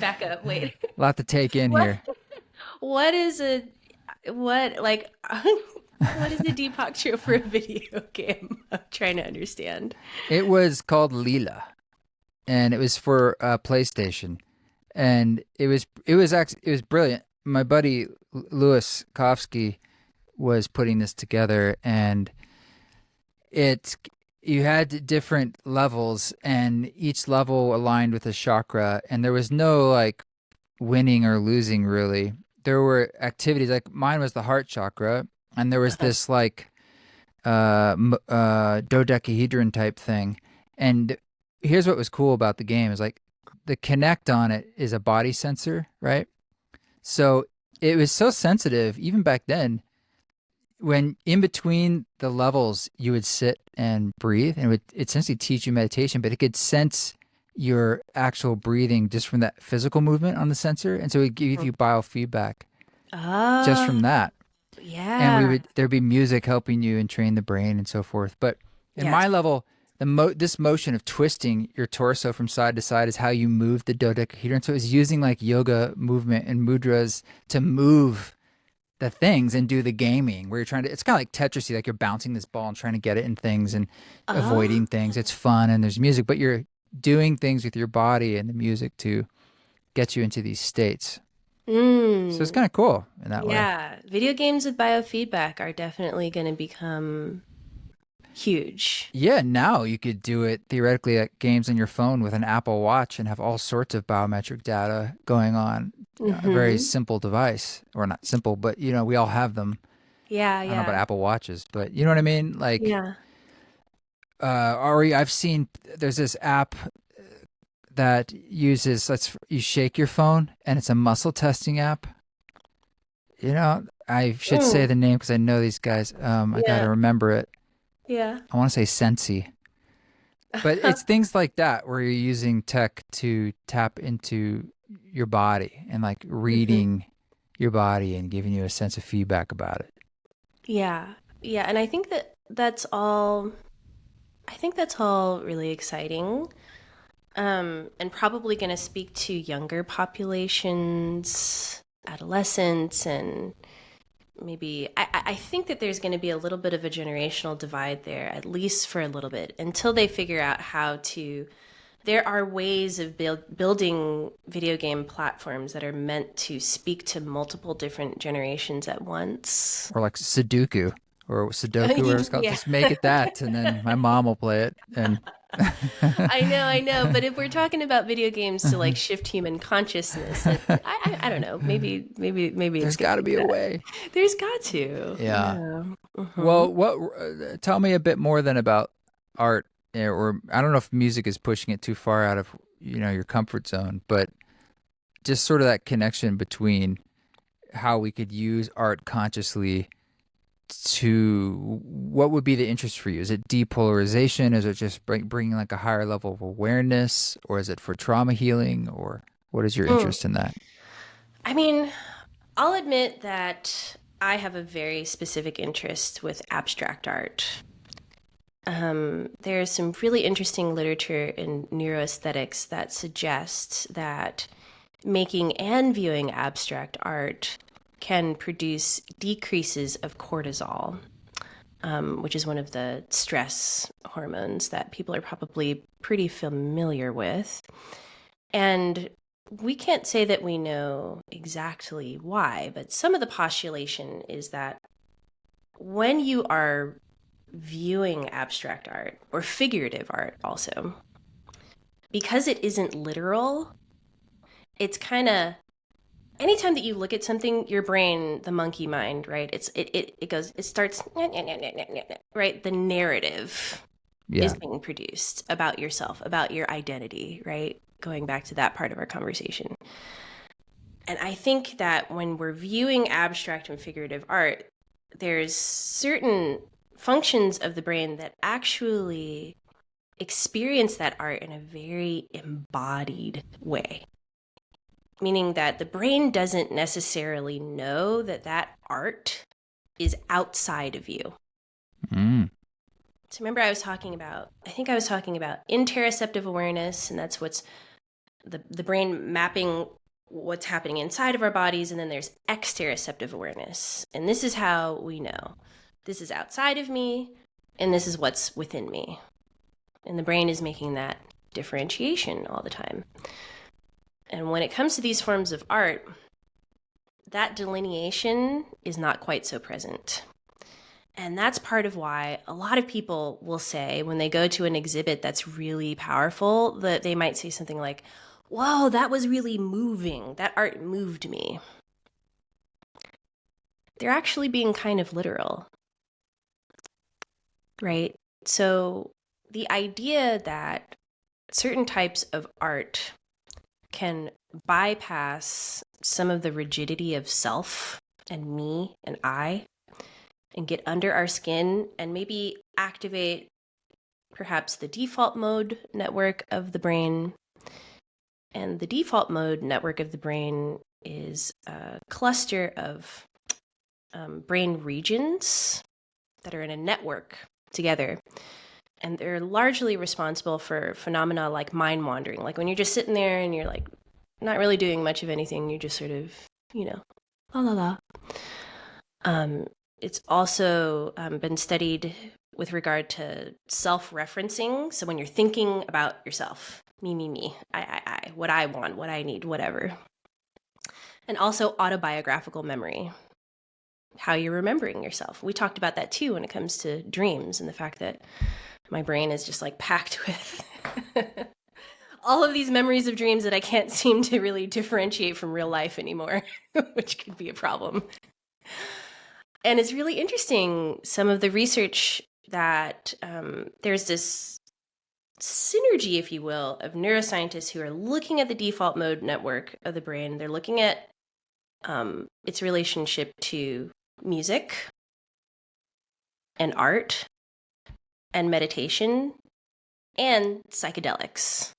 back up. Wait. a lot to take in What here. what is a what like what is a Deepak Chopra video game? I'm trying to understand. It was called Leela, and it was for PlayStation, and it was brilliant. My buddy Louis Kofsky was putting this together, and it you had different levels, and each level aligned with a chakra, and there was no like winning or losing really. There were activities like mine was the heart chakra, and there was Uh-huh. this like dodecahedron type thing. And here's what was cool about the game is like the connect on it is a body sensor, right? So it was so sensitive even back then. When in between the levels, you would sit and breathe, and it would essentially teach you meditation, but it could sense your actual breathing just from that physical movement on the sensor, and so it would give you biofeedback just Oh, from that. And yeah. there'd be music helping you and train the brain and so forth. But in Yes. my level, this motion of twisting your torso from side to side is how you move the dodecahedron. So it's using like yoga movement and mudras to move the things and do the gaming where you're trying to. It's kind of like Tetrisy, like you're bouncing this ball and trying to get it in things and Oh. avoiding things. It's fun and there's music, but you're doing things with your body and the music to get you into these states. So it's Mm. kind of cool in that way. Yeah. Video games with biofeedback are definitely going to become huge. Yeah, now you could do it theoretically at games on your phone with an Apple Watch and have all sorts of biometric data going on. A very Mm-hmm. simple device, or not simple, but we all have them. Yeah, I don't know about yeah. Apple Watches, but you know what I mean? Like, Yeah. Ari, I've seen there's this app that uses you shake your phone and it's a muscle testing app. I should say Mm. the name because I know these guys. I got to Yeah. remember it. Yeah. I want to say Sensi. But it's things like that where you're using tech to tap into your body and like Hmm. reading your body and giving you a sense of feedback about it. Yeah. Yeah. And I think that I think that's all really exciting. And probably going to speak to younger populations, adolescents, and maybe I think that there's going to be a little bit of a generational divide there, at least for a little bit, until they figure out how to. There are ways of building video game platforms that are meant to speak to multiple different generations at once. Or like Sudoku or Sudoku, or it's called. Yeah. Just make it that, and then my mom will play it. And I know. But if we're talking about video games to like shift human consciousness, I don't know. Maybe There's it's gonna got to be be a that. way. There's got to. Yeah. Yeah. Well, tell me a bit more then about art, or I don't know if music is pushing it too far out of, your comfort zone, but just sort of that connection between how we could use art consciously to what would be the interest for you? Is it depolarization? Is it just bringing like a higher level of awareness, or is it for trauma healing, or what is your Mm. interest in that? I mean, I'll admit that I have a very specific interest with abstract art. There's some really interesting literature in neuroaesthetics that suggests that making and viewing abstract art can produce decreases of cortisol, which is one of the stress hormones that people are probably pretty familiar with. And we can't say that we know exactly why, but some of the postulation is that when you are viewing abstract art or figurative art also, because it isn't literal, it's kind of anytime that you look at something, your brain, the monkey mind, right? It starts right. The narrative is Yeah. being produced about yourself, about your identity, right? Going back to that part of our conversation. And I think that when we're viewing abstract and figurative art, there's certain functions of the brain that actually experience that art in a very embodied way. Meaning that the brain doesn't necessarily know that that art is outside of you. Mm. So remember I think I was talking about interoceptive awareness, and that's what's the brain mapping what's happening inside of our bodies, and then there's exteroceptive awareness. And this is how we know. This is outside of me, and this is what's within me. And the brain is making that differentiation all the time. And when it comes to these forms of art, that delineation is not quite so present. And that's part of why a lot of people will say when they go to an exhibit that's really powerful, that they might say something like, "Whoa, that was really moving. That art moved me." They're actually being kind of literal, right? So the idea that certain types of art can bypass some of the rigidity of self and me and I and get under our skin and maybe activate perhaps the default mode network of the brain. And the default mode network of the brain is a cluster of brain regions that are in a network together. And they're largely responsible for phenomena like mind wandering. Like when you're just sitting there and you're like not really doing much of anything, you're just sort of, la la la. It's also been studied with regard to self-referencing. So when you're thinking about yourself, me, I, what I want, what I need, whatever. And also autobiographical memory, how you're remembering yourself. We talked about that too when it comes to dreams and the fact that my brain is just like packed with all of these memories of dreams that I can't seem to really differentiate from real life anymore, which could be a problem. And it's really interesting, some of the research that there's this synergy, if you will, of neuroscientists who are looking at the default mode network of the brain. They're looking at its relationship to music and art and meditation and psychedelics.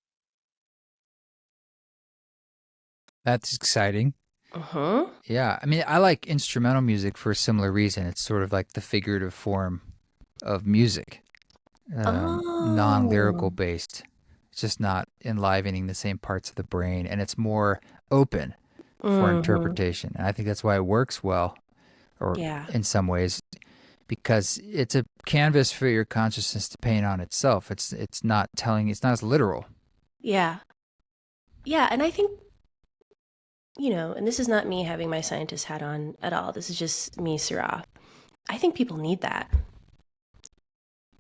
That's exciting. Uh-huh. Yeah. I mean, I like instrumental music for a similar reason. It's sort of like the figurative form of music, non-lyrical Oh, based. It's just not enlivening the same parts of the brain, and it's more open for mm-hmm. interpretation. And I think that's why it works well, or Yeah, in some ways, because it's a canvas for your consciousness to paint on itself. It's not as literal. yeah, yeah. And I think, and this is not me having my scientist hat on at all. This is just me, Sarah. I think people need that.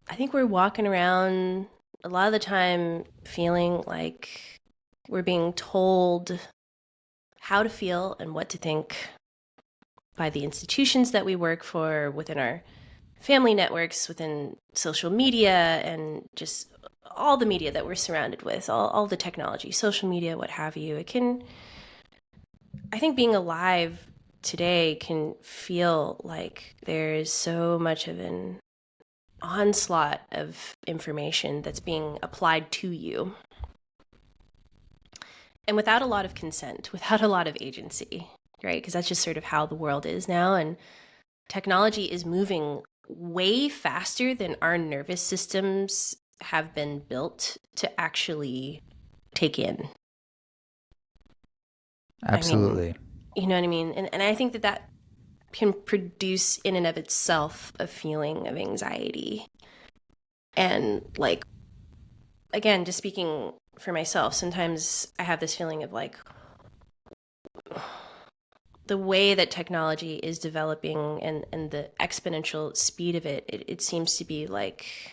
I think we're walking around a lot of the time feeling like we're being told how to feel and what to think by the institutions that we work for, within our family networks, within social media, and just all the media that we're surrounded with, all the technology, social media, what have you. I think being alive today can feel like there's so much of an onslaught of information that's being applied to you. And without a lot of consent, without a lot of agency, right? Because that's just sort of how the world is now. And technology is moving way faster than our nervous systems have been built to actually take in. Absolutely. I mean, you know what I mean? And I think that can produce in and of itself a feeling of anxiety. And like, again, just speaking for myself, sometimes I have this feeling of like the way that technology is developing and the exponential speed of it seems to be like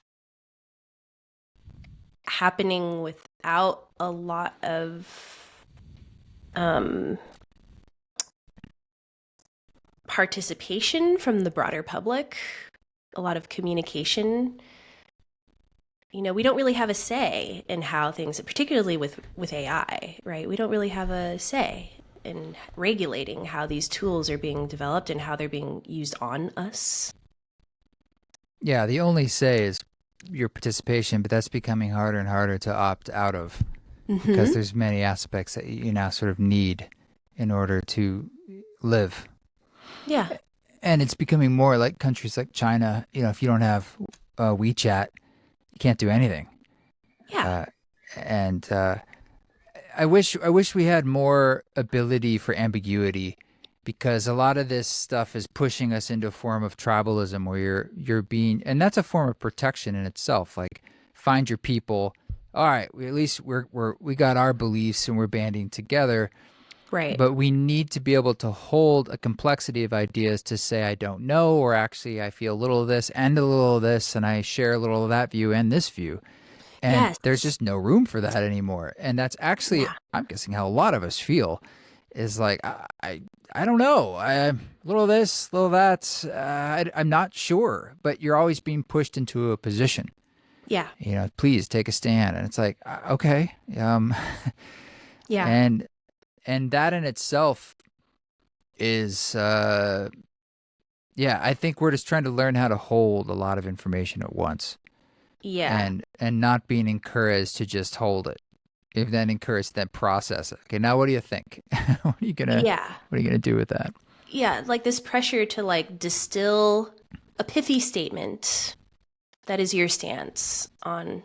happening without a lot of participation from the broader public, a lot of communication. You know, we don't really have a say in how things, particularly with AI, right? We don't really have a say in regulating how these tools are being developed and how they're being used on us. Yeah, the only say is your participation, but that's becoming harder and harder to opt out of because there's many aspects that you now sort of need in order to live. Yeah. And it's becoming more like countries like China, if you don't have WeChat, you can't do anything. Yeah. And I wish we had more ability for ambiguity, because a lot of this stuff is pushing us into a form of tribalism where you're being, and that's a form of protection in itself. Like, find your people. All right, at least we got our beliefs and we're banding together. Right. But we need to be able to hold a complexity of ideas to say, I don't know, or actually I feel a little of this and a little of this, and I share a little of that view and this view. And there's Yes. just no room for that anymore. And that's actually, Yeah. I'm guessing, how a lot of us feel, is like, I don't know. A little of this, little of that. I'm not sure. But you're always being pushed into a position. Yeah. Please take a stand. And it's like, okay. Yeah. And that in itself is, I think we're just trying to learn how to hold a lot of information at once. Yeah. And not being encouraged to just hold it. If then encouraged, then process it. Okay, now what do you think? What are you Yeah. gonna do with that? Yeah. Like this pressure to like distill a pithy statement that is your stance on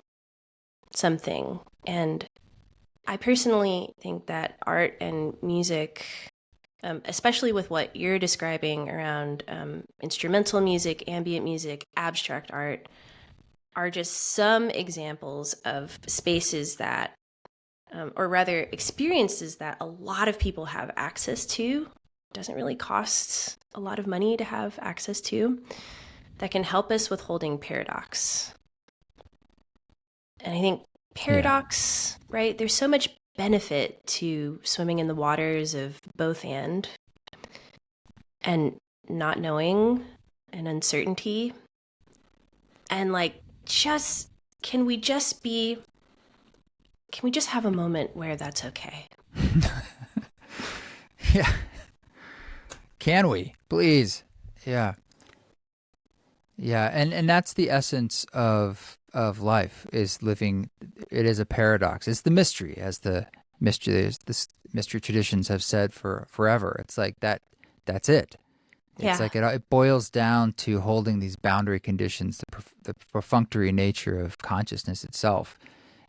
something. And I personally think that art and music, especially with what you're describing around instrumental music, ambient music, abstract art, are just some examples of spaces that, or rather experiences that a lot of people have access to. It doesn't really cost a lot of money to have access to, that can help us with holding paradox. And I think paradox, right? There's so much benefit to swimming in the waters of both and not knowing and uncertainty. And like, can we just have a moment where that's okay? Yeah. Can we? Please. Yeah. Yeah, and that's the essence of life, is living. It is a paradox. It's the mystery, as the mystery traditions have said for forever. It's like that. That's it. It's like it boils down to holding these boundary conditions, the perfunctory nature of consciousness itself,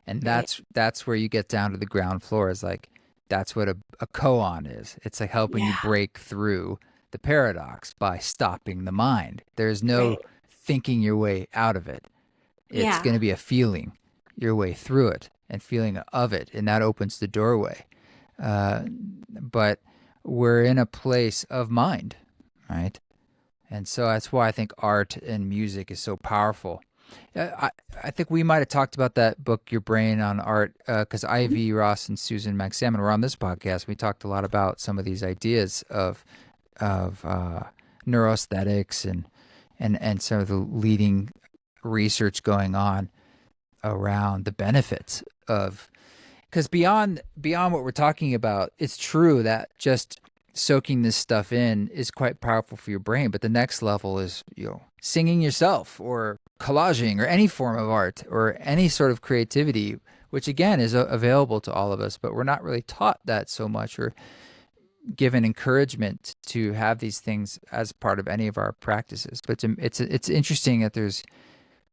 and that's where you get down to the ground floor. Is like, that's what a koan is. It's like helping you break through the paradox by stopping the mind. There's no thinking your way out of it. It's going to be a feeling your way through it and feeling of it, and that opens the doorway. But we're in a place of mind, right? And so that's why I think art and music is so powerful. I think we might have talked about that book, Your Brain on Art, because Ivy Ross and Susan McSalmon were on this podcast. We talked a lot about some of these ideas of neuroaesthetics and some of the leading research going on around the benefits of, because beyond what we're talking about, it's true that just soaking this stuff in is quite powerful for your brain, but the next level is, singing yourself or collaging or any form of art or any sort of creativity, which again is available to all of us, but we're not really taught that so much or given encouragement to have these things as part of any of our practices. But it's interesting that there's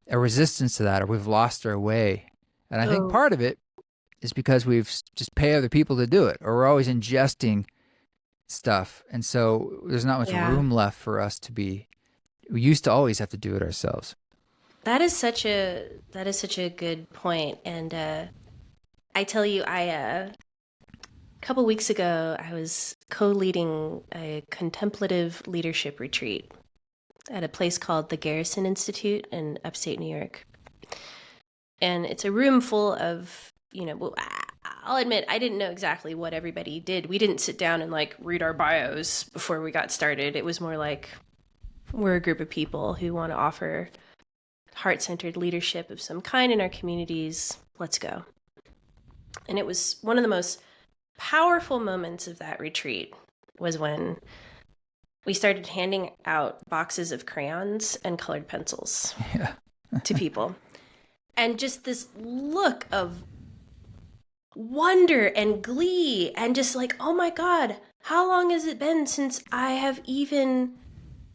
a resistance to that, or we've lost our way. And I think part of it is because we've just pay other people to do it, or we're always ingesting stuff. And so there's not much room left for us to be, we used to always have to do it ourselves. That is such a good point. And I tell you, a couple weeks ago, I was co-leading a contemplative leadership retreat at a place called the Garrison Institute in upstate New York. And it's a room full of, I'll admit, I didn't know exactly what everybody did. We didn't sit down and read our bios before we got started. It was more like, we're a group of people who want to offer heart-centered leadership of some kind in our communities. Let's go. And it was one of the most powerful moments of that retreat was when we started handing out boxes of crayons and colored pencils to people. And just this look of wonder and glee and just oh my God, how long has it been since I have even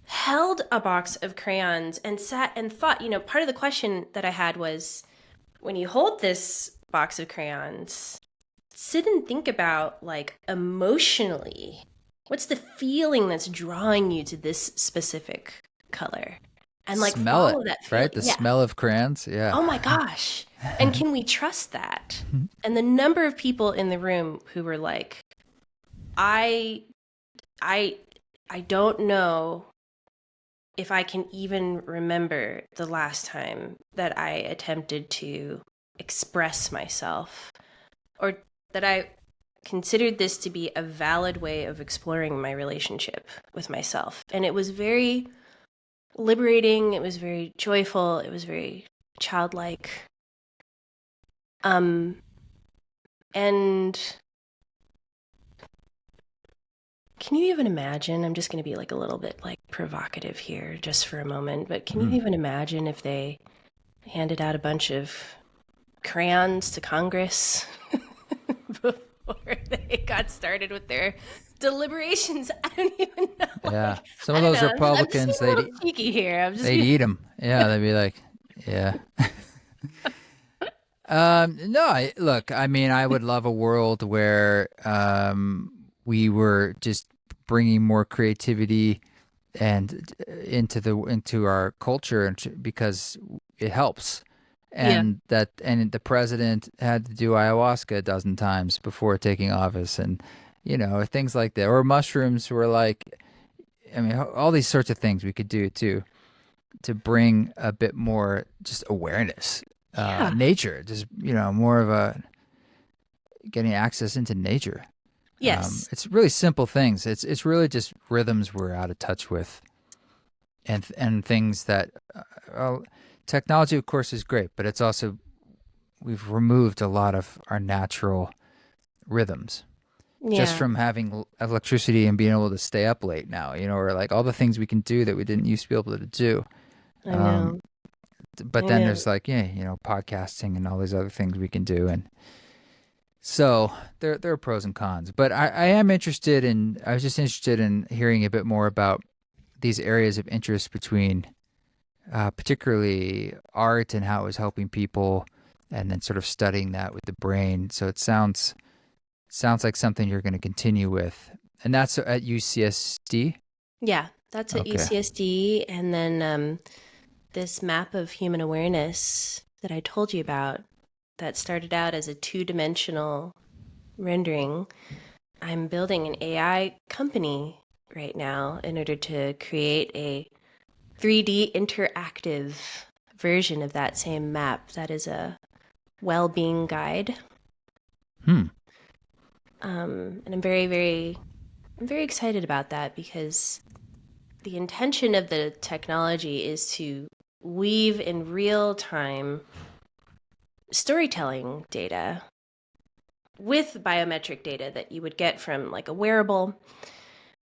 held a box of crayons and sat and thought, part of the question that I had was, when you hold this box of crayons, sit and think about emotionally, what's the feeling that's drawing you to this specific color? And smell all it, of that feeling, right? The smell of crayons. Yeah. Oh my gosh. And can we trust that? And the number of people in the room who were like, I don't know if I can even remember the last time that I attempted to express myself, or that I considered this to be a valid way of exploring my relationship with myself. And it was very liberating. It was very joyful. It was very childlike. And can you even imagine? I'm just going to be a little bit provocative here just for a moment, but can you even imagine if they handed out a bunch of crayons to Congress before they got started with their deliberations? I don't even know. Yeah. Some of those Republicans, I'm just being a little cheeky here. They'd eat them. Yeah. They'd be like, yeah. No, look, I mean, I would love a world where we were just bringing more creativity and into our culture, because it helps. And the president had to do ayahuasca a dozen times before taking office, and things like that. Or mushrooms were all these sorts of things we could do to bring a bit more just awareness. Nature, just more of a getting access into nature. Yes. It's really simple things. It's really just rhythms we're out of touch with, and things that technology, of course, is great, but it's also, we've removed a lot of our natural rhythms just from having electricity and being able to stay up late now, or all the things we can do that we didn't used to be able to do. I know. But then there's podcasting and all these other things we can do. And so there are pros and cons, but I was just interested in hearing a bit more about these areas of interest between particularly art and how it was helping people, and then sort of studying that with the brain. So it sounds like something you're going to continue with. And that's at UCSD? Yeah, that's at UCSD. And then this map of human awareness that I told you about, that started out as a 2-dimensional rendering. I'm building an AI company right now in order to create a 3D interactive version of that same map that is a well-being guide. Hmm. And I'm very excited about that because the intention of the technology is to weave in real time storytelling data with biometric data that you would get from like a wearable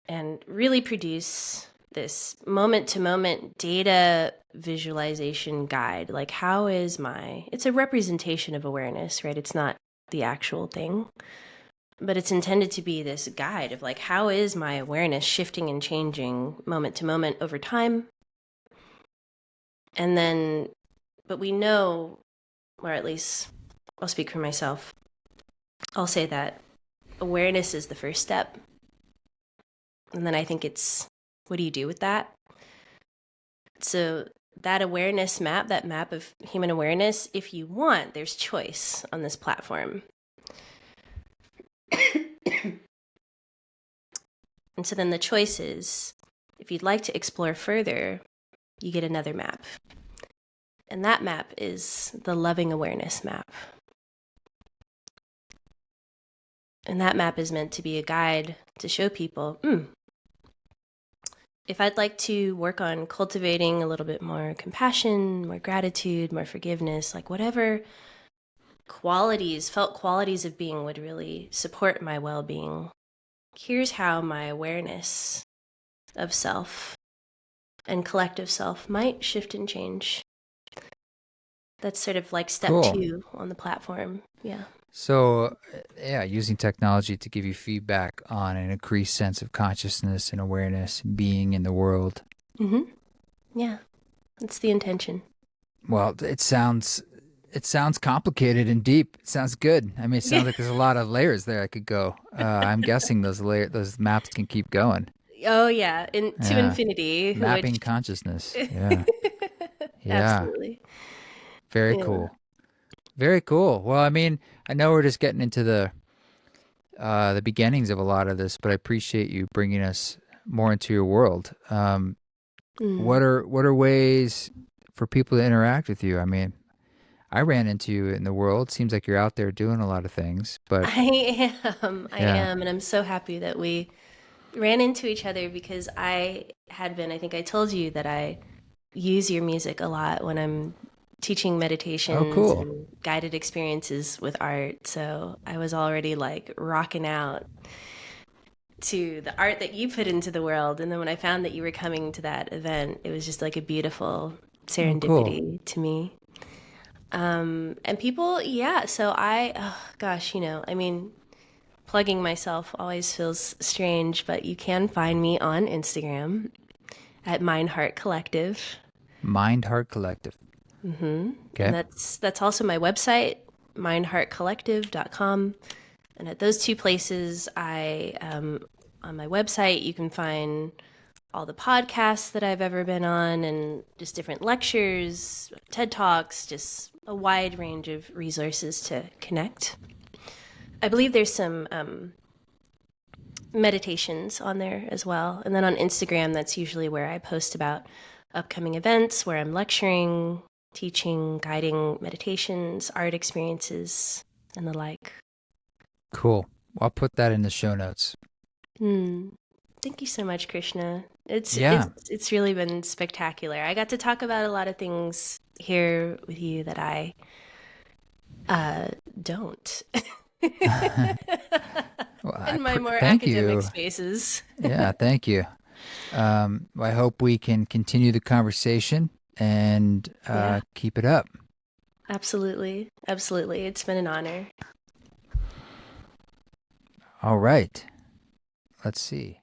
and really produce this moment-to-moment data visualization guide. Like, how is it's a representation of awareness, right? It's not the actual thing, but it's intended to be this guide of like, how is my awareness shifting and changing moment to moment over time? And then, but we know, or at least I'll speak for myself, I'll say that awareness is the first step. And then I think it's, what do you do with that? So that awareness map, that map of human awareness, if you want, there's choice on this platform. And so then the choice is, if you'd like to explore further, you get another map. And that map is the loving awareness map. And that map is meant to be a guide to show people, if I'd like to work on cultivating a little bit more compassion, more gratitude, more forgiveness, like whatever felt qualities of being would really support my well-being, here's how my awareness of self and collective self might shift and change. That's sort of like step 2 on the platform. Yeah. So, yeah, using technology to give you feedback on an increased sense of consciousness and awareness, being in the world. Mm-hmm. Yeah, that's the intention. Well, it sounds complicated and deep. It sounds good. I mean, it sounds like there's a lot of layers there I could go. I'm guessing those maps can keep going. Oh yeah, to infinity. Mapping consciousness. Yeah. Yeah. Absolutely. Very cool. Very cool. Well, I mean, I know we're just getting into the beginnings of a lot of this, but I appreciate you bringing us more into your world. What are ways for people to interact with you? I mean, I ran into you in the world. Seems like you're out there doing a lot of things, but I am, and I'm so happy that we ran into each other because I think I told you that I use your music a lot when I'm teaching meditations and guided experiences with art. So I was already like rocking out to the art that you put into the world. And then when I found that you were coming to that event, it was just like a beautiful serendipity to me. And people, so I mean, plugging myself always feels strange, but you can find me on Instagram at Mind Heart Collective. Mind Heart Collective. Mm-hmm. Okay. And that's also my website, mindheartcollective.com. And at those two places, on my website, you can find all the podcasts that I've ever been on and just different lectures, TED Talks, just a wide range of resources to connect. I believe there's some meditations on there as well. And then on Instagram, that's usually where I post about upcoming events, where I'm lecturing, teaching, guiding meditations, art experiences, and the like. Cool. Well, I'll put that in the show notes. Thank you so much, Krishna. It's really been spectacular. I got to talk about a lot of things here with you that I don't. In my more academic spaces. Yeah, thank you. I hope we can continue the conversation and keep it up. Absolutely. Absolutely. It's been an honor. All right. Let's see.